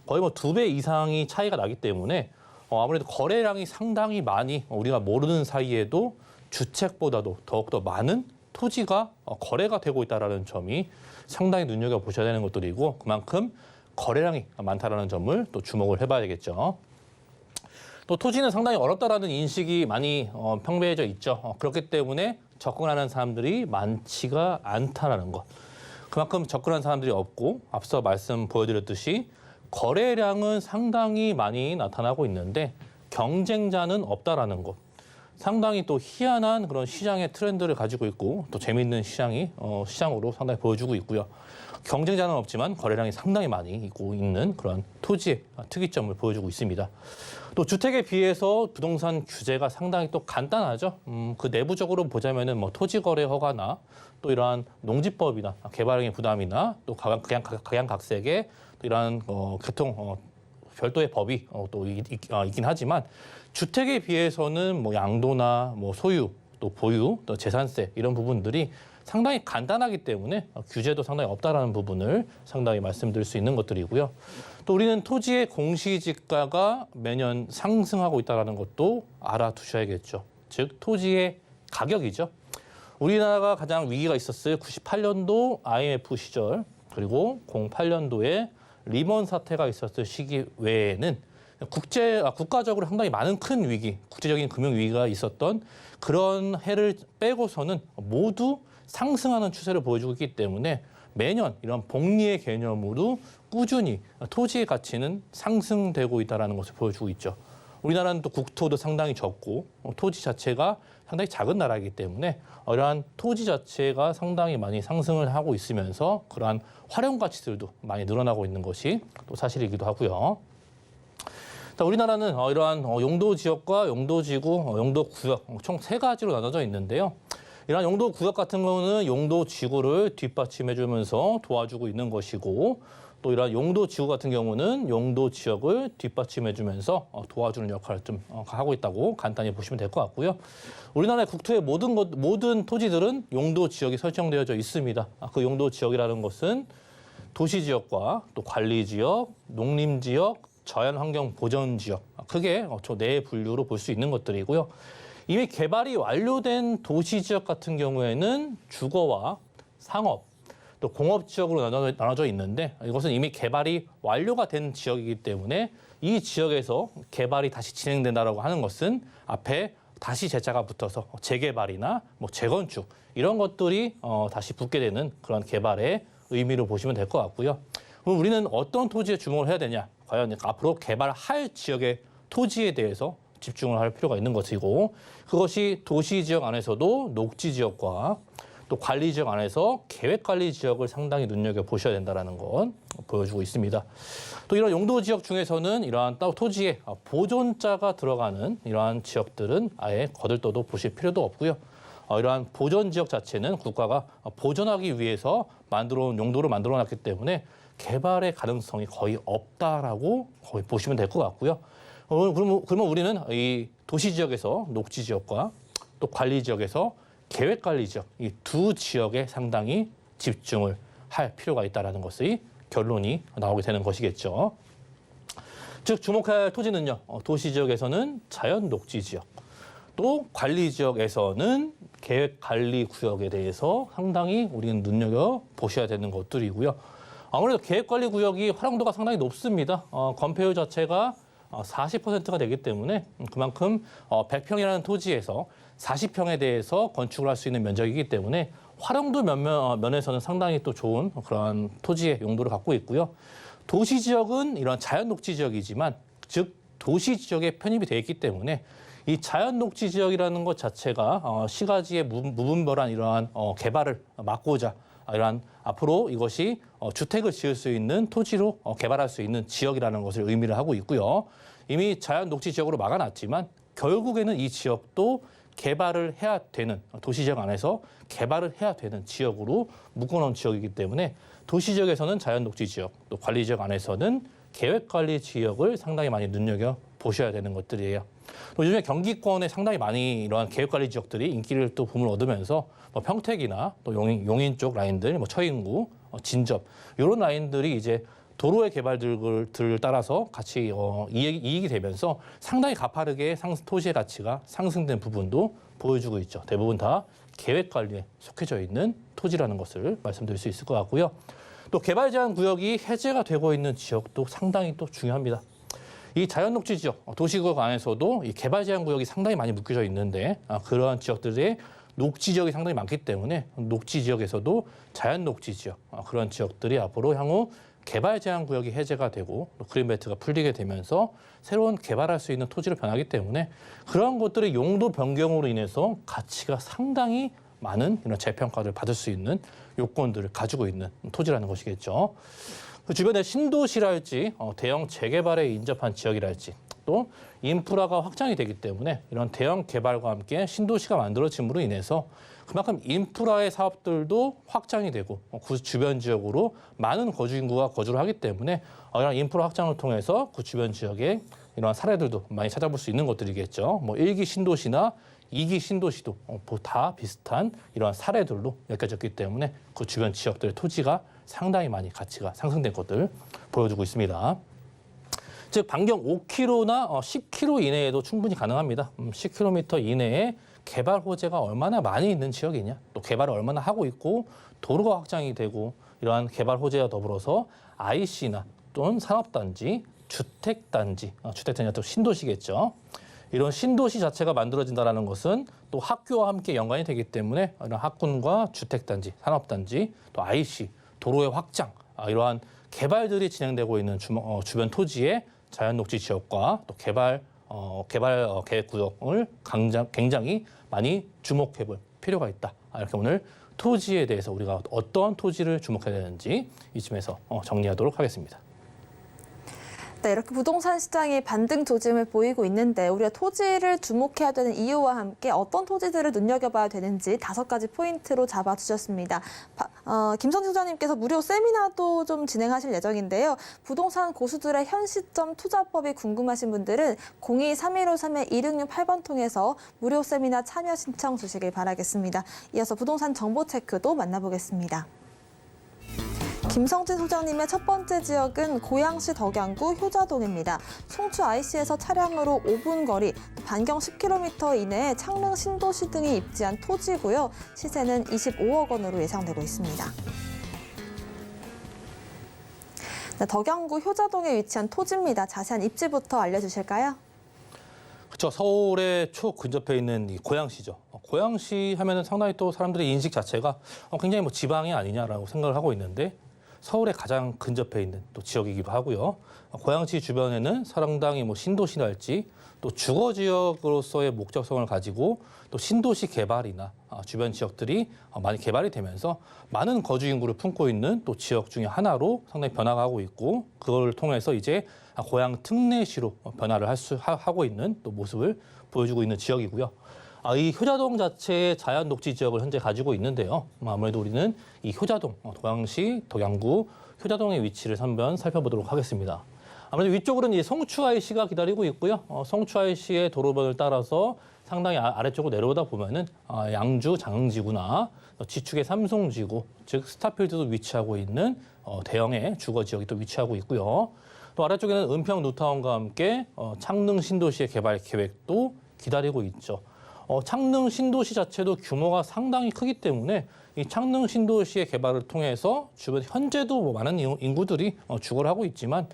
거의 2배 이상이 차이가 나기 때문에 아무래도 거래량이 상당히 많이 우리가 모르는 사이에도 주택보다도 더욱더 많은 토지가 거래가 되고 있다는 점이 상당히 눈여겨보셔야 되는 것들이고 그만큼 거래량이 많다는 점을 또 주목을 해봐야 되겠죠. 또 토지는 상당히 어렵다라는 인식이 많이 평배해져 있죠. 그렇기 때문에 접근하는 사람들이 많지가 않다라는 것. 그만큼 접근하는 사람들이 없고 앞서 말씀 보여드렸듯이 거래량은 상당히 많이 나타나고 있는데 경쟁자는 없다라는 것. 상당히 또 희한한 그런 시장의 트렌드를 가지고 있고 또 재미있는 시장으로 상당히 보여주고 있고요. 경쟁자는 없지만 거래량이 상당히 많이 있고 있는 그런 토지의 특이점을 보여주고 있습니다. 또 주택에 비해서 부동산 규제가 상당히 또 간단하죠. 그 내부적으로 보자면은 뭐 토지 거래 허가나 또 이러한 농지법이나 개발행위 부담이나 또 각양각색의 또 이러한 교통 별도의 법이 또 있긴 하지만 주택에 비해서는 뭐 양도나 뭐 소유 또 보유 또 재산세 이런 부분들이 상당히 간단하기 때문에 규제도 상당히 없다라는 부분을 상당히 말씀드릴 수 있는 것들이고요. 또 우리는 토지의 공시지가가 매년 상승하고 있다는 것도 알아두셔야겠죠. 즉 토지의 가격이죠. 우리나라가 가장 위기가 있었어요. 98년도 IMF 시절 그리고 08년도에 리먼 사태가 있었을 시기 외에는 국가적으로 상당히 많은 큰 위기, 국제적인 금융 위기가 있었던 그런 해를 빼고서는 모두 상승하는 추세를 보여주고 있기 때문에 매년 이런 복리의 개념으로 꾸준히 토지의 가치는 상승되고 있다는 것을 보여주고 있죠. 우리나라는 또 국토도 상당히 적고 토지 자체가 상당히 작은 나라이기 때문에 이러한 토지 자체가 상당히 많이 상승을 하고 있으면서 그러한 활용 가치들도 많이 늘어나고 있는 것이 또 사실이기도 하고요. 우리나라는 이러한 용도 지역과 용도 지구, 용도 구역 총 3가지로 나눠져 있는데요. 이러한 용도 구역 같은 경우는 용도 지구를 뒷받침해주면서 도와주고 있는 것이고 또 이러한 용도 지구 같은 경우는 용도 지역을 뒷받침해주면서 도와주는 역할을 좀 하고 있다고 간단히 보시면 될 것 같고요. 우리나라의 국토의 모든 토지들은 용도 지역이 설정되어져 있습니다. 그 용도 지역이라는 것은 도시 지역과 또 관리 지역, 농림 지역, 자연환경 보전 지역 크게 저 네 분류로 볼 수 있는 것들이고요. 이미 개발이 완료된 도시 지역 같은 경우에는 주거와 상업, 또 공업 지역으로 나눠져 있는데 이것은 이미 개발이 완료가 된 지역이기 때문에 이 지역에서 개발이 다시 진행된다라고 하는 것은 앞에 다시 재자가 붙어서 재개발이나 뭐 재건축 이런 것들이 다시 붙게 되는 그런 개발의 의미로 보시면 될 것 같고요. 그럼 우리는 어떤 토지에 주목을 해야 되냐? 과연 앞으로 개발할 지역의 토지에 대해서 집중을 할 필요가 있는 것이고 그것이 도시 지역 안에서도 녹지 지역과 또 관리 지역 안에서 계획 관리 지역을 상당히 눈여겨보셔야 된다는 것 보여주고 있습니다. 또 이런 용도 지역 중에서는 이러한 토지에 보존자가 들어가는 이러한 지역들은 아예 거들떠도 보실 필요도 없고요. 이러한 보존 지역 자체는 국가가 보존하기 위해서 용도를 만들어놨기 때문에 개발의 가능성이 거의 없다라고 거의 보시면 될 것 같고요. 그러면 우리는 이 도시 지역에서 녹지 지역과 또 관리 지역에서 계획 관리 지역 이 두 지역에 상당히 집중을 할 필요가 있다는 것의 결론이 나오게 되는 것이겠죠. 즉 주목할 토지는요. 도시 지역에서는 자연 녹지 지역, 또 관리 지역에서는 계획 관리 구역에 대해서 상당히 우리는 눈여겨 보셔야 되는 것들이고요. 아무래도 계획 관리 구역이 활용도가 상당히 높습니다. 건폐율 자체가 40%가 되기 때문에 그만큼 100평이라는 토지에서 40평에 대해서 건축을 할 수 있는 면적이기 때문에 활용도 면에서는 상당히 또 좋은 그런 토지의 용도를 갖고 있고요. 도시 지역은 이런 자연 녹지 지역이지만 즉 도시 지역에 편입이 되어 있기 때문에 이 자연 녹지 지역이라는 것 자체가 시가지의 무분별한 이러한 개발을 막고자 이러한 앞으로 이것이 주택을 지을 수 있는 토지로 개발할 수 있는 지역이라는 것을 의미를 하고 있고요. 이미 자연 녹지 지역으로 막아놨지만 결국에는 이 지역도 개발을 해야 되는 도시 지역 안에서 개발을 해야 되는 지역으로 묶어놓은 지역이기 때문에 도시 지역에서는 자연 녹지 지역, 또 관리 지역 안에서는 계획 관리 지역을 상당히 많이 눈여겨 보셔야 되는 것들이에요. 또 요즘에 경기권에 상당히 많이 이러한 계획 관리 지역들이 인기를 또 붐을 얻으면서 뭐 평택이나 또 용인 쪽 라인들, 뭐 처인구, 진접 이런 라인들이 이제 도로의 개발들을 따라서 같이 이익이 되면서 상당히 가파르게 토지의 가치가 상승된 부분도 보여주고 있죠. 대부분 다 계획 관리에 속해져 있는 토지라는 것을 말씀드릴 수 있을 것 같고요. 또 개발 제한 구역이 해제가 되고 있는 지역도 상당히 또 중요합니다. 이 자연녹지 지역, 도시구역 안에서도 이 개발 제한 구역이 상당히 많이 묶여져 있는데 그러한 지역들의 녹지 지역이 상당히 많기 때문에 녹지 지역에서도 자연 녹지 지역 그런 지역들이 앞으로 향후 개발 제한 구역이 해제가 되고 또 그린벨트가 풀리게 되면서 새로운 개발할 수 있는 토지로 변하기 때문에 그러한 것들의 용도 변경으로 인해서 가치가 상당히 많은 이런 재평가를 받을 수 있는 요건들을 가지고 있는 토지라는 것이겠죠. 그 주변에 신도시랄지 대형 재개발에 인접한 지역이랄지 또 인프라가 확장이 되기 때문에 이런 대형 개발과 함께 신도시가 만들어짐으로 인해서 그만큼 인프라의 사업들도 확장이 되고 그 주변 지역으로 많은 거주 인구가 거주를 하기 때문에 이런 인프라 확장을 통해서 그 주변 지역에 이러한 사례들도 많이 찾아볼 수 있는 것들이겠죠. 뭐 1기 신도시나 2기 신도시도 다 비슷한 이러한 사례들로 엮여졌기 때문에 그 주변 지역들의 토지가 상당히 많이 가치가 상승된 것들 보여주고 있습니다. 즉 반경 5km나 10km 이내에도 충분히 가능합니다. 10km 이내에 개발 호재가 얼마나 많이 있는 지역이냐, 또 개발을 얼마나 하고 있고 도로가 확장이 되고 이러한 개발 호재와 더불어서 IC나 또는 산업단지, 주택단지, 주택단지가 또 신도시겠죠. 이런 신도시 자체가 만들어진다는 것은 또 학교와 함께 연관이 되기 때문에 이런 학군과 주택단지, 산업단지, 또 IC, 도로의 확장, 이러한 개발들이 진행되고 있는 주변 토지의 자연녹지 지역과 또 개발 계획 구역을 굉장히 많이 주목해볼 필요가 있다. 이렇게 오늘 토지에 대해서 우리가 어떤 토지를 주목해야 되는지 이쯤에서 정리하도록 하겠습니다. 네, 이렇게 부동산 시장이 반등 조짐을 보이고 있는데 우리가 토지를 주목해야 되는 이유와 함께 어떤 토지들을 눈여겨봐야 되는지 5가지 포인트로 잡아주셨습니다. 김성진 소장님께서 무료 세미나도 좀 진행하실 예정인데요. 부동산 고수들의 현 시점 투자법이 궁금하신 분들은 02-3153-2668번 통해서 무료 세미나 참여 신청 주시길 바라겠습니다. 이어서 부동산 정보 체크도 만나보겠습니다. 김성진 소장님의 첫 번째 지역은 고양시 덕양구 효자동입니다. 송추 IC에서 차량으로 5분 거리, 반경 10km 이내에 창릉 신도시 등이 입지한 토지고요. 시세는 25억 원으로 예상되고 있습니다. 네, 덕양구 효자동에 위치한 토지입니다. 자세한 입지부터 알려주실까요? 그렇죠. 서울의 초근접해 있는 이 고양시죠. 고양시 하면은 상당히 또 사람들의 인식 자체가 굉장히 지방이 아니냐라고 생각을 하고 있는데 서울에 가장 근접해 있는 또 지역이기도 하고요. 고양시 주변에는 상당히 신도시랄지 또 주거 지역으로서의 목적성을 가지고 또 신도시 개발이나 주변 지역들이 많이 개발이 되면서 많은 거주 인구를 품고 있는 또 지역 중에 하나로 상당히 변화가 하고 있고 그걸 통해서 이제 고양 특례시로 변화를 하고 있는 또 모습을 보여주고 있는 지역이고요. 이 효자동 자체의 자연 녹지 지역을 현재 가지고 있는데요. 아무래도 우리는 이 효자동, 고양시 덕양구 효자동의 위치를 한번 살펴보도록 하겠습니다. 아무래도 위쪽으로는 이 송추 IC가 기다리고 있고요. 송추 IC의 도로변을 따라서 상당히 아래쪽으로 내려오다 보면은 양주 장흥지구나 지축의 삼송지구, 즉 스타필드도 위치하고 있는 대형의 주거 지역이 또 위치하고 있고요. 또 아래쪽에는 은평 뉴타운과 함께 창릉 신도시의 개발 계획도 기다리고 있죠. 창릉 신도시 자체도 규모가 상당히 크기 때문에 이 창릉 신도시의 개발을 통해서 주변 현재도 많은 인구들이 주거를 하고 있지만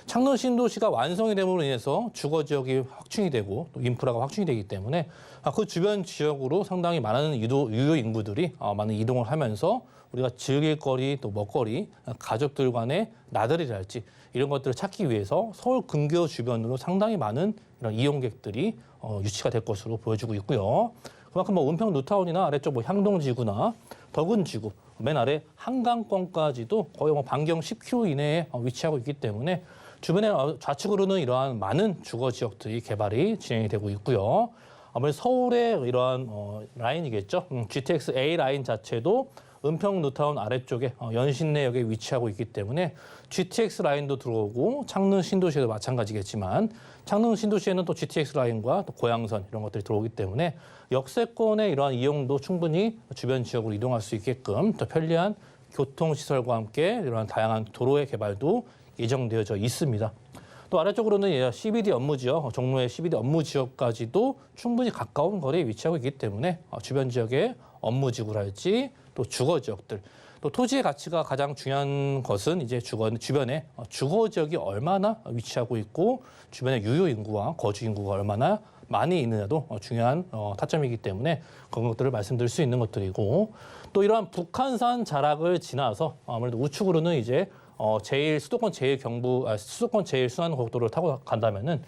창릉 신도시가 완성이 됨으로 인해서 주거 지역이 확충이 되고 또 인프라가 확충이 되기 때문에 그 주변 지역으로 상당히 많은 유효 인구들이 많은 이동을 하면서 우리가 즐길 거리 또 먹거리 가족들 간의 나들이랄지 이런 것들을 찾기 위해서 서울 근교 주변으로 상당히 많은 이런 이용객들이 유치가 될 것으로 보여지고 있고요. 그만큼 은평 뉴타운이나 아래쪽 향동지구나 덕은지구 맨 아래 한강권까지도 거의 반경 10km 이내에 위치하고 있기 때문에 주변에 좌측으로는 이러한 많은 주거 지역들이 개발이 진행이 되고 있고요. 아무래도 서울의 이러한 라인이겠죠. GTX A 라인 자체도 은평 뉴타운 아래쪽에 연신내역에 위치하고 있기 때문에 GTX 라인도 들어오고 창릉 신도시에도 마찬가지겠지만 창릉 신도시에는 또 GTX 라인과 또 고양선 이런 것들이 들어오기 때문에 역세권의 이러한 이용도 충분히 주변 지역으로 이동할 수 있게끔 더 편리한 교통시설과 함께 이러한 다양한 도로의 개발도 예정되어져 있습니다. 또 아래쪽으로는 CBD 업무지역, 종로의 CBD 업무지역까지도 충분히 가까운 거리에 위치하고 있기 때문에 주변 지역의 업무지구랄지 또 주거 지역들, 또 토지의 가치가 가장 중요한 것은 이제 주변에 주거 지역이 얼마나 위치하고 있고 주변에 유효 인구와 거주 인구가 얼마나 많이 있느냐도 중요한 타점이기 때문에 그런 것들을 말씀드릴 수 있는 것들이고 또 이러한 북한산 자락을 지나서 아무래도 우측으로는 이제 수도권 제일 순환 고속도로를 타고 간다면은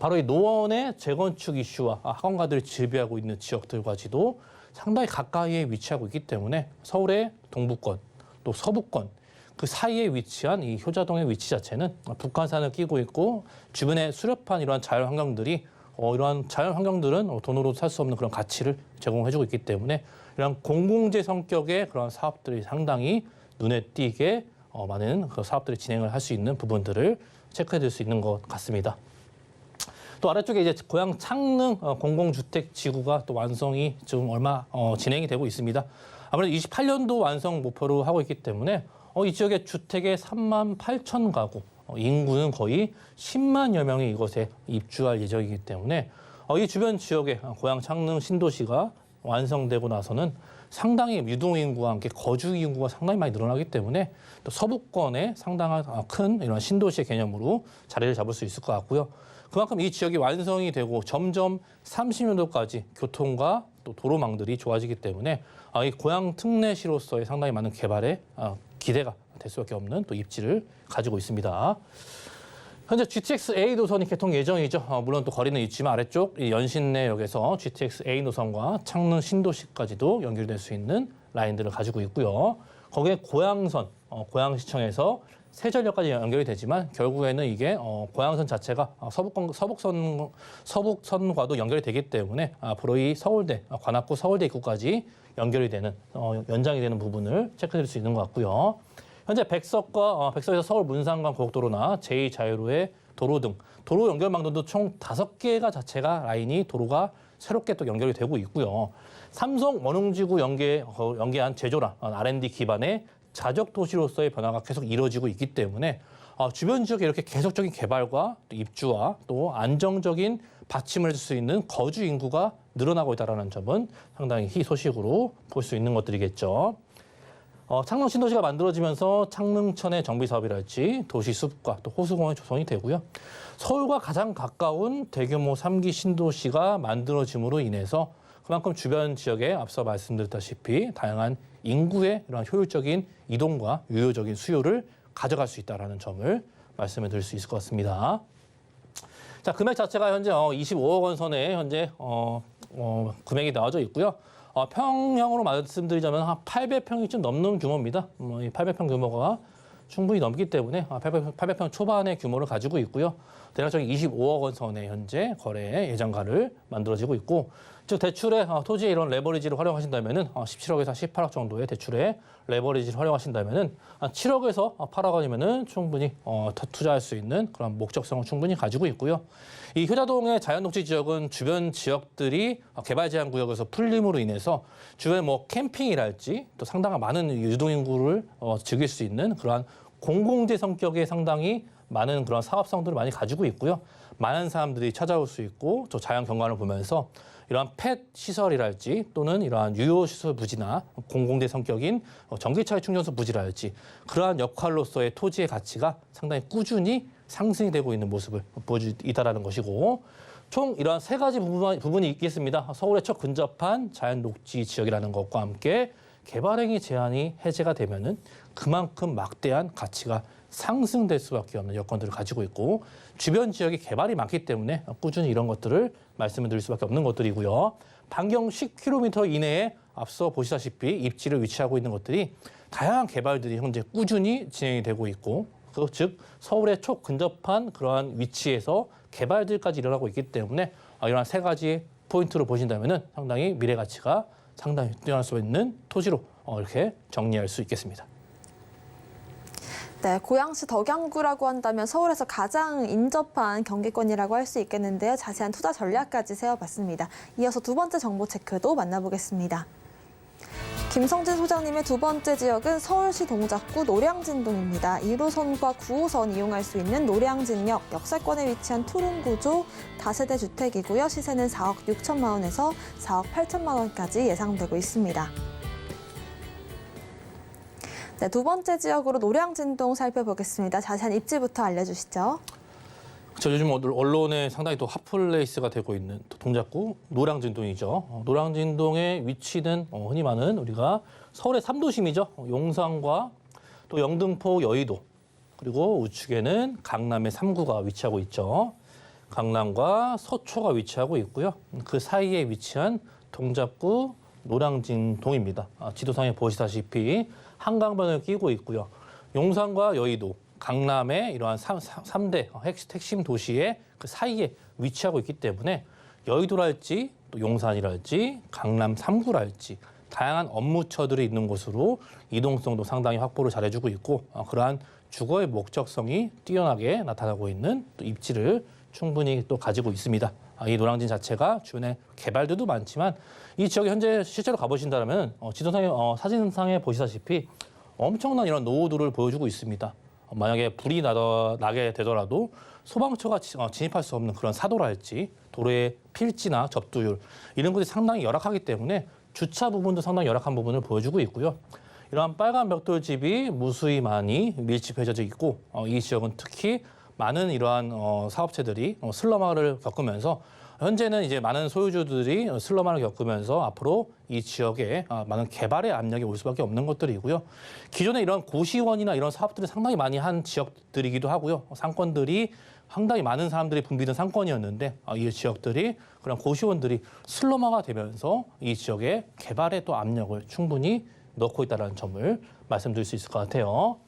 바로 이 노원의 재건축 이슈와 학원가들이 즐비하고 있는 지역들과지도 상당히 가까이에 위치하고 있기 때문에 서울의 동부권 또 서부권 그 사이에 위치한 이 효자동의 위치 자체는 북한산을 끼고 있고 주변에 수렵한 이러한 자연 환경들이 이러한 자연 환경들은 돈으로 살 수 없는 그런 가치를 제공해주고 있기 때문에 이런 공공재 성격의 그런 사업들이 상당히 눈에 띄게 많은 그 사업들이 진행을 할 수 있는 부분들을 체크해둘 수 있는 것 같습니다. 또 아래쪽에 이제 고양 창릉 공공주택 지구가 또 완성이 좀 진행이 되고 있습니다. 아무래도 28년도 완성 목표로 하고 있기 때문에 이 지역의 주택의 3만 8천 가구, 인구는 거의 10만여 명이 이곳에 입주할 예정이기 때문에 이 주변 지역의 고양 창릉 신도시가 완성되고 나서는 상당히 유동인구와 함께 거주 인구가 상당히 많이 늘어나기 때문에 또 서부권에 상당한 큰 이런 신도시의 개념으로 자리를 잡을 수 있을 것 같고요. 그만큼 이 지역이 완성이 되고 점점 30년도까지 교통과 또 도로망들이 좋아지기 때문에 이 고양 특례시로서의 상당히 많은 개발에 기대가 될 수밖에 없는 또 입지를 가지고 있습니다. 현재 GTX-A 노선이 개통 예정이죠. 물론 또 거리는 있지만 아래쪽 이 연신내역에서 GTX-A 노선과 창릉 신도시까지도 연결될 수 있는 라인들을 가지고 있고요. 거기에 고양선, 고양시청에서 세전역까지 연결이 되지만 결국에는 이게 고양선 자체가 서북선과도 연결이 되기 때문에 앞으로 이 서울대, 관악구 서울대 입구까지 연결이 되는 연장이 되는 부분을 체크할 수 있는 것 같고요. 현재 백석에서 서울 문산간 고속도로나 제2자유로의 도로 등 도로 연결망들도 총 5개가 자체가 라인이 도로가 새롭게 또 연결이 되고 있고요. 삼성 원흥지구 연계한 제조랑 R&D 기반의 자적 도시로서의 변화가 계속 이루어지고 있기 때문에 주변 지역에 이렇게 계속적인 개발과 또 입주와 또 안정적인 받침을 해줄 수 있는 거주 인구가 늘어나고 있다는 점은 상당히 희소식으로 볼 수 있는 것들이겠죠. 창릉 신도시가 만들어지면서 창릉천의 정비 사업이랄지 도시 숲과 또 호수공원이 조성이 되고요. 서울과 가장 가까운 대규모 3기 신도시가 만들어짐으로 인해서 그만큼 주변 지역에 앞서 말씀드렸다시피 다양한 인구의 이런 효율적인 이동과 유효적인 수요를 가져갈 수 있다는 점을 말씀을 드릴 수 있을 것 같습니다. 자, 금액 자체가 현재 25억 원 선에 현재 금액이 나와져 있고요. 평형으로 말씀드리자면 한 800평이 좀 넘는 규모입니다. 이 800평 규모가 충분히 넘기 때문에 800평 초반의 규모를 가지고 있고요. 대략적인 25억 원 선에 현재 거래 예정가를 만들어지고 있고, 즉 대출에 토지의 이런 레버리지를 활용하신다면은 17억에서 18억 정도의 대출에 레버리지를 활용하신다면은 7억에서 8억 원이면은 충분히 투자할 수 있는 그런 목적성을 충분히 가지고 있고요. 이 효자동의 자연녹지 지역은 주변 지역들이 개발 제한 구역에서 풀림으로 인해서 주변에 캠핑이랄지 또 상당한 많은 유동인구를 즐길 수 있는 그러한 공공재 성격의 상당히 많은 그런 사업성들을 많이 가지고 있고요. 많은 사람들이 찾아올 수 있고 또 자연 경관을 보면서 이러한 펫 시설이랄지 또는 이러한 유효시설 부지나 공공재 성격인 전기차의 충전소 부지랄지 그러한 역할로서의 토지의 가치가 상당히 꾸준히 상승이 되고 있는 모습을 보여주고 있다는 것이고, 총 이러한 3가지 부분이 있겠습니다. 서울에 첫 근접한 자연 녹지 지역이라는 것과 함께 개발행위 제한이 해제가 되면은 그만큼 막대한 가치가 상승될 수밖에 없는 여건들을 가지고 있고, 주변 지역에 개발이 많기 때문에 꾸준히 이런 것들을 말씀을 드릴 수밖에 없는 것들이고요. 반경 10km 이내에 앞서 보시다시피 입지를 위치하고 있는 것들이 다양한 개발들이 현재 꾸준히 진행이 되고 있고, 즉 서울에 초근접한 그러한 위치에서 개발들까지 일어나고 있기 때문에 이러한 3가지 포인트로 보신다면은 상당히 미래 가치가 상당히 뛰어날 수 있는 토지로 이렇게 정리할 수 있겠습니다. 네, 고양시 덕양구라고 한다면 서울에서 가장 인접한 경기권이라고 할 수 있겠는데요. 자세한 투자 전략까지 세워봤습니다. 이어서 2번째 정보 체크도 만나보겠습니다. 김성진 소장님의 2번째 지역은 서울시 동작구 노량진동입니다. 1호선과 9호선 이용할 수 있는 노량진역 역세권에 위치한 투룸 구조 다세대 주택이고요. 시세는 4억 6천만 원에서 4억 8천만 원까지 예상되고 있습니다. 네, 2번째 지역으로 노량진동 살펴보겠습니다. 자세한 입지부터 알려주시죠. 요즘 언론에 상당히 또 핫플레이스가 되고 있는 동작구 노량진동이죠. 노량진동의 위치는 흔히 많은 우리가 서울의 3도심이죠. 용산과 또 영등포, 여의도 그리고 우측에는 강남의 3구가 위치하고 있죠. 강남과 서초가 위치하고 있고요. 그 사이에 위치한 동작구 노량진동입니다. 지도상에 보시다시피 한강변을 끼고 있고요. 용산과 여의도, 강남의 이러한 3대 핵심 도시의 그 사이에 위치하고 있기 때문에 여의도랄지 또 용산이랄지 강남 3구랄지 다양한 업무처들이 있는 곳으로 이동성도 상당히 확보를 잘해주고 있고 그러한 주거의 목적성이 뛰어나게 나타나고 있는 또 입지를 충분히 또 가지고 있습니다. 이 노량진 자체가 주변에 개발들도 많지만 이 지역에 현재 실제로 가보신다면 지도상에 사진상에 보시다시피 엄청난 이런 노후도를 보여주고 있습니다. 만약에 불이 나게 되더라도 소방처가 진입할 수 없는 그런 사도랄지 도로의 필지나 접두율 이런 것이 상당히 열악하기 때문에 주차 부분도 상당히 열악한 부분을 보여주고 있고요. 이러한 빨간 벽돌집이 무수히 많이 밀집해져 있고 이 지역은 특히 많은 이러한 사업체들이 슬럼화를 겪으면서 현재는 이제 많은 소유주들이 슬럼화를 겪으면서 앞으로 이 지역에 많은 개발의 압력이 올 수밖에 없는 것들이고요. 기존에 이런 고시원이나 이런 사업들을 상당히 많이 한 지역들이기도 하고요. 상권들이 상당히 많은 사람들이 붐비던 상권이었는데 이 지역들이 그런 고시원들이 슬럼화가 되면서 이 지역에 개발의 또 압력을 충분히 넣고 있다는 점을 말씀드릴 수 있을 것 같아요.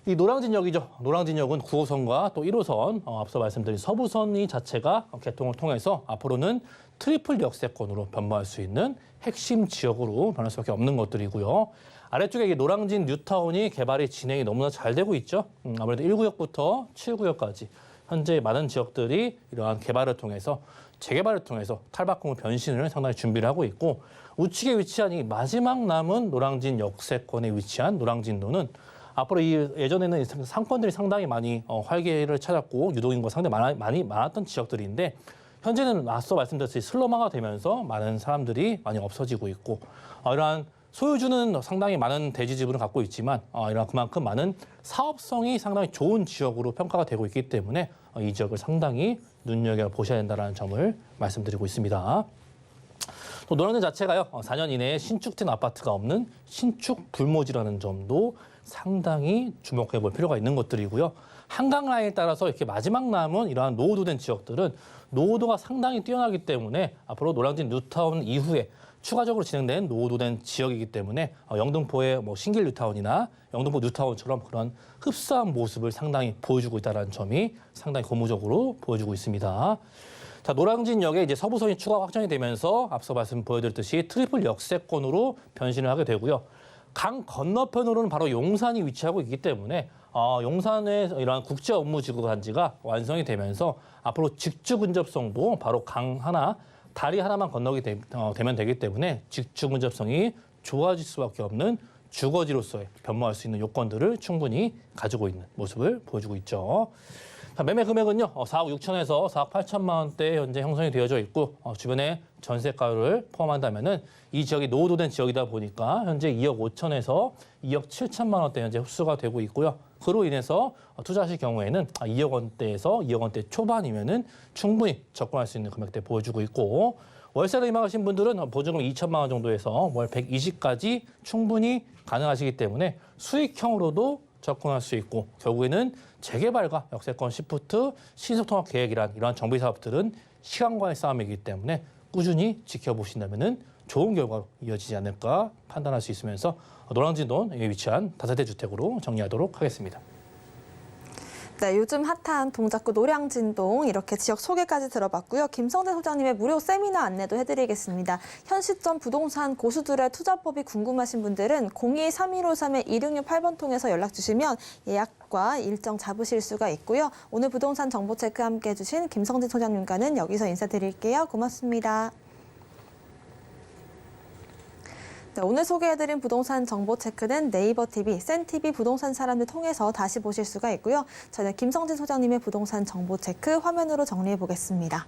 이 노량진역이죠. 노량진역은 9호선과 또 1호선, 앞서 말씀드린 서부선이 자체가 개통을 통해서 앞으로는 트리플 역세권으로 변모할 수 있는 핵심 지역으로 변할 수밖에 없는 것들이고요. 아래쪽에 이 노량진 뉴타운이 개발이 진행이 너무나 잘 되고 있죠. 아무래도 1구역부터 7구역까지 현재 많은 지역들이 이러한 개발을 통해서 재개발을 통해서 탈바꿈 변신을 상당히 준비를 하고 있고 우측에 위치한 이 마지막 남은 노량진 역세권에 위치한 노량진도는 앞으로 이 예전에는 상권들이 상당히 많이 활기를 찾았고 유동인구가 상당히 많이 많았던 지역들인데 현재는 앞서 말씀드렸듯이 슬럼화가 되면서 많은 사람들이 많이 없어지고 있고 이러한 소유주는 상당히 많은 대지 지분을 갖고 있지만 이런 그만큼 많은 사업성이 상당히 좋은 지역으로 평가가 되고 있기 때문에 이 지역을 상당히 눈여겨보셔야 된다는 점을 말씀드리고 있습니다. 또 노량진 자체가요 4년 이내에 신축된 아파트가 없는 신축 불모지라는 점도 상당히 주목해 볼 필요가 있는 것들이고요. 한강 라인에 따라서 이렇게 마지막 남은 이러한 노후도된 지역들은 노후도가 상당히 뛰어나기 때문에 앞으로 노량진 뉴타운 이후에 추가적으로 진행된 노후도된 지역이기 때문에 영등포의 신길 뉴타운이나 영등포 뉴타운처럼 그런 흡사한 모습을 상당히 보여주고 있다는 점이 상당히 고무적으로 보여주고 있습니다. 자, 노량진역에 이제 서부선이 추가 확정이 되면서 앞서 말씀 보여드렸듯이 트리플 역세권으로 변신을 하게 되고요. 강 건너편으로는 바로 용산이 위치하고 있기 때문에 용산의 이러한 국제 업무지구 단지가 완성이 되면서 앞으로 직주 근접성도 바로 강 하나, 다리 하나만 건너게 되면 되기 때문에 직주 근접성이 좋아질 수밖에 없는 주거지로서의 변모할 수 있는 요건들을 충분히 가지고 있는 모습을 보여주고 있죠. 자, 매매 금액은요 4억 6천에서 4억 8천만 원대 현재 형성이 되어져 있고 주변에 전세가를 포함한다면은 이 지역이 노후도된 지역이다 보니까 현재 2억 5천에서 2억 7천만 원대 현재 흡수가 되고 있고요. 그로 인해서 투자하실 경우에는 2억 원대에서 2억 원대 초반이면은 충분히 접근할 수 있는 금액대 보여주고 있고 월세를 임하신 분들은 보증금 2천만 원 정도에서 월 120까지 충분히 가능하시기 때문에 수익형으로도 접근할 수 있고 결국에는 재개발과 역세권 시프트, 신속통합 계획이란 이러한 정비 사업들은 시간과의 싸움이기 때문에 꾸준히 지켜보신다면 좋은 결과로 이어지지 않을까 판단할 수 있으면서 노량진동에 위치한 다세대 주택으로 정리하도록 하겠습니다. 네, 요즘 핫한 동작구 노량진동 이렇게 지역 소개까지 들어봤고요. 김성재 소장님의 무료 세미나 안내도 해드리겠습니다. 현 시점 부동산 고수들의 투자법이 궁금하신 분들은 02-3153-2668번 통해서 연락 주시면 예약과 일정 잡으실 수가 있고요. 오늘 부동산 정보 체크 함께 해주신 김성재 소장님과는 여기서 인사드릴게요. 고맙습니다. 네, 오늘 소개해드린 부동산 정보 체크는 네이버 TV, 센TV 부동산 사람들 통해서 다시 보실 수가 있고요. 저는 김성진 소장님의 부동산 정보 체크 화면으로 정리해 보겠습니다.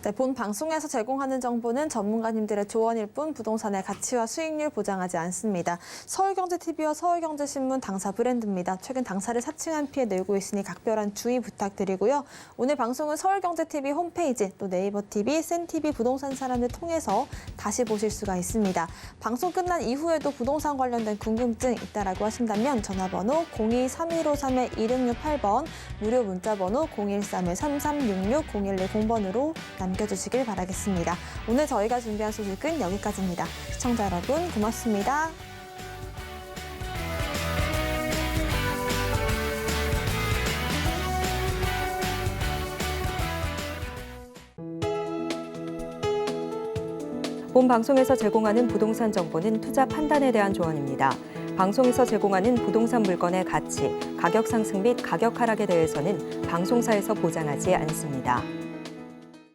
네, 본 방송에서 제공하는 정보는 전문가님들의 조언일 뿐 부동산의 가치와 수익률 보장하지 않습니다. 서울경제TV와 서울경제신문 당사 브랜드입니다. 최근 당사를 사칭한 피해 늘고 있으니 각별한 주의 부탁드리고요. 오늘 방송은 서울경제TV 홈페이지, 또 네이버TV, 센TV 부동산 사람들 통해서 다시 보실 수가 있습니다. 방송 끝난 이후에도 부동산 관련된 궁금증 있다라고 하신다면 전화번호 02-3153-1668번, 무료 문자번호 013-3366-0110번으로 남겨주시길 바라겠습니다. 오늘 저희가 준비한 소식은 여기까지입니다. 시청자 여러분 고맙습니다. 본 방송에서 제공하는 부동산 정보는 투자 판단에 대한 조언입니다. 방송에서 제공하는 부동산 물건의 가치, 가격 상승 및 가격 하락에 대해서는 방송사에서 보장하지 않습니다.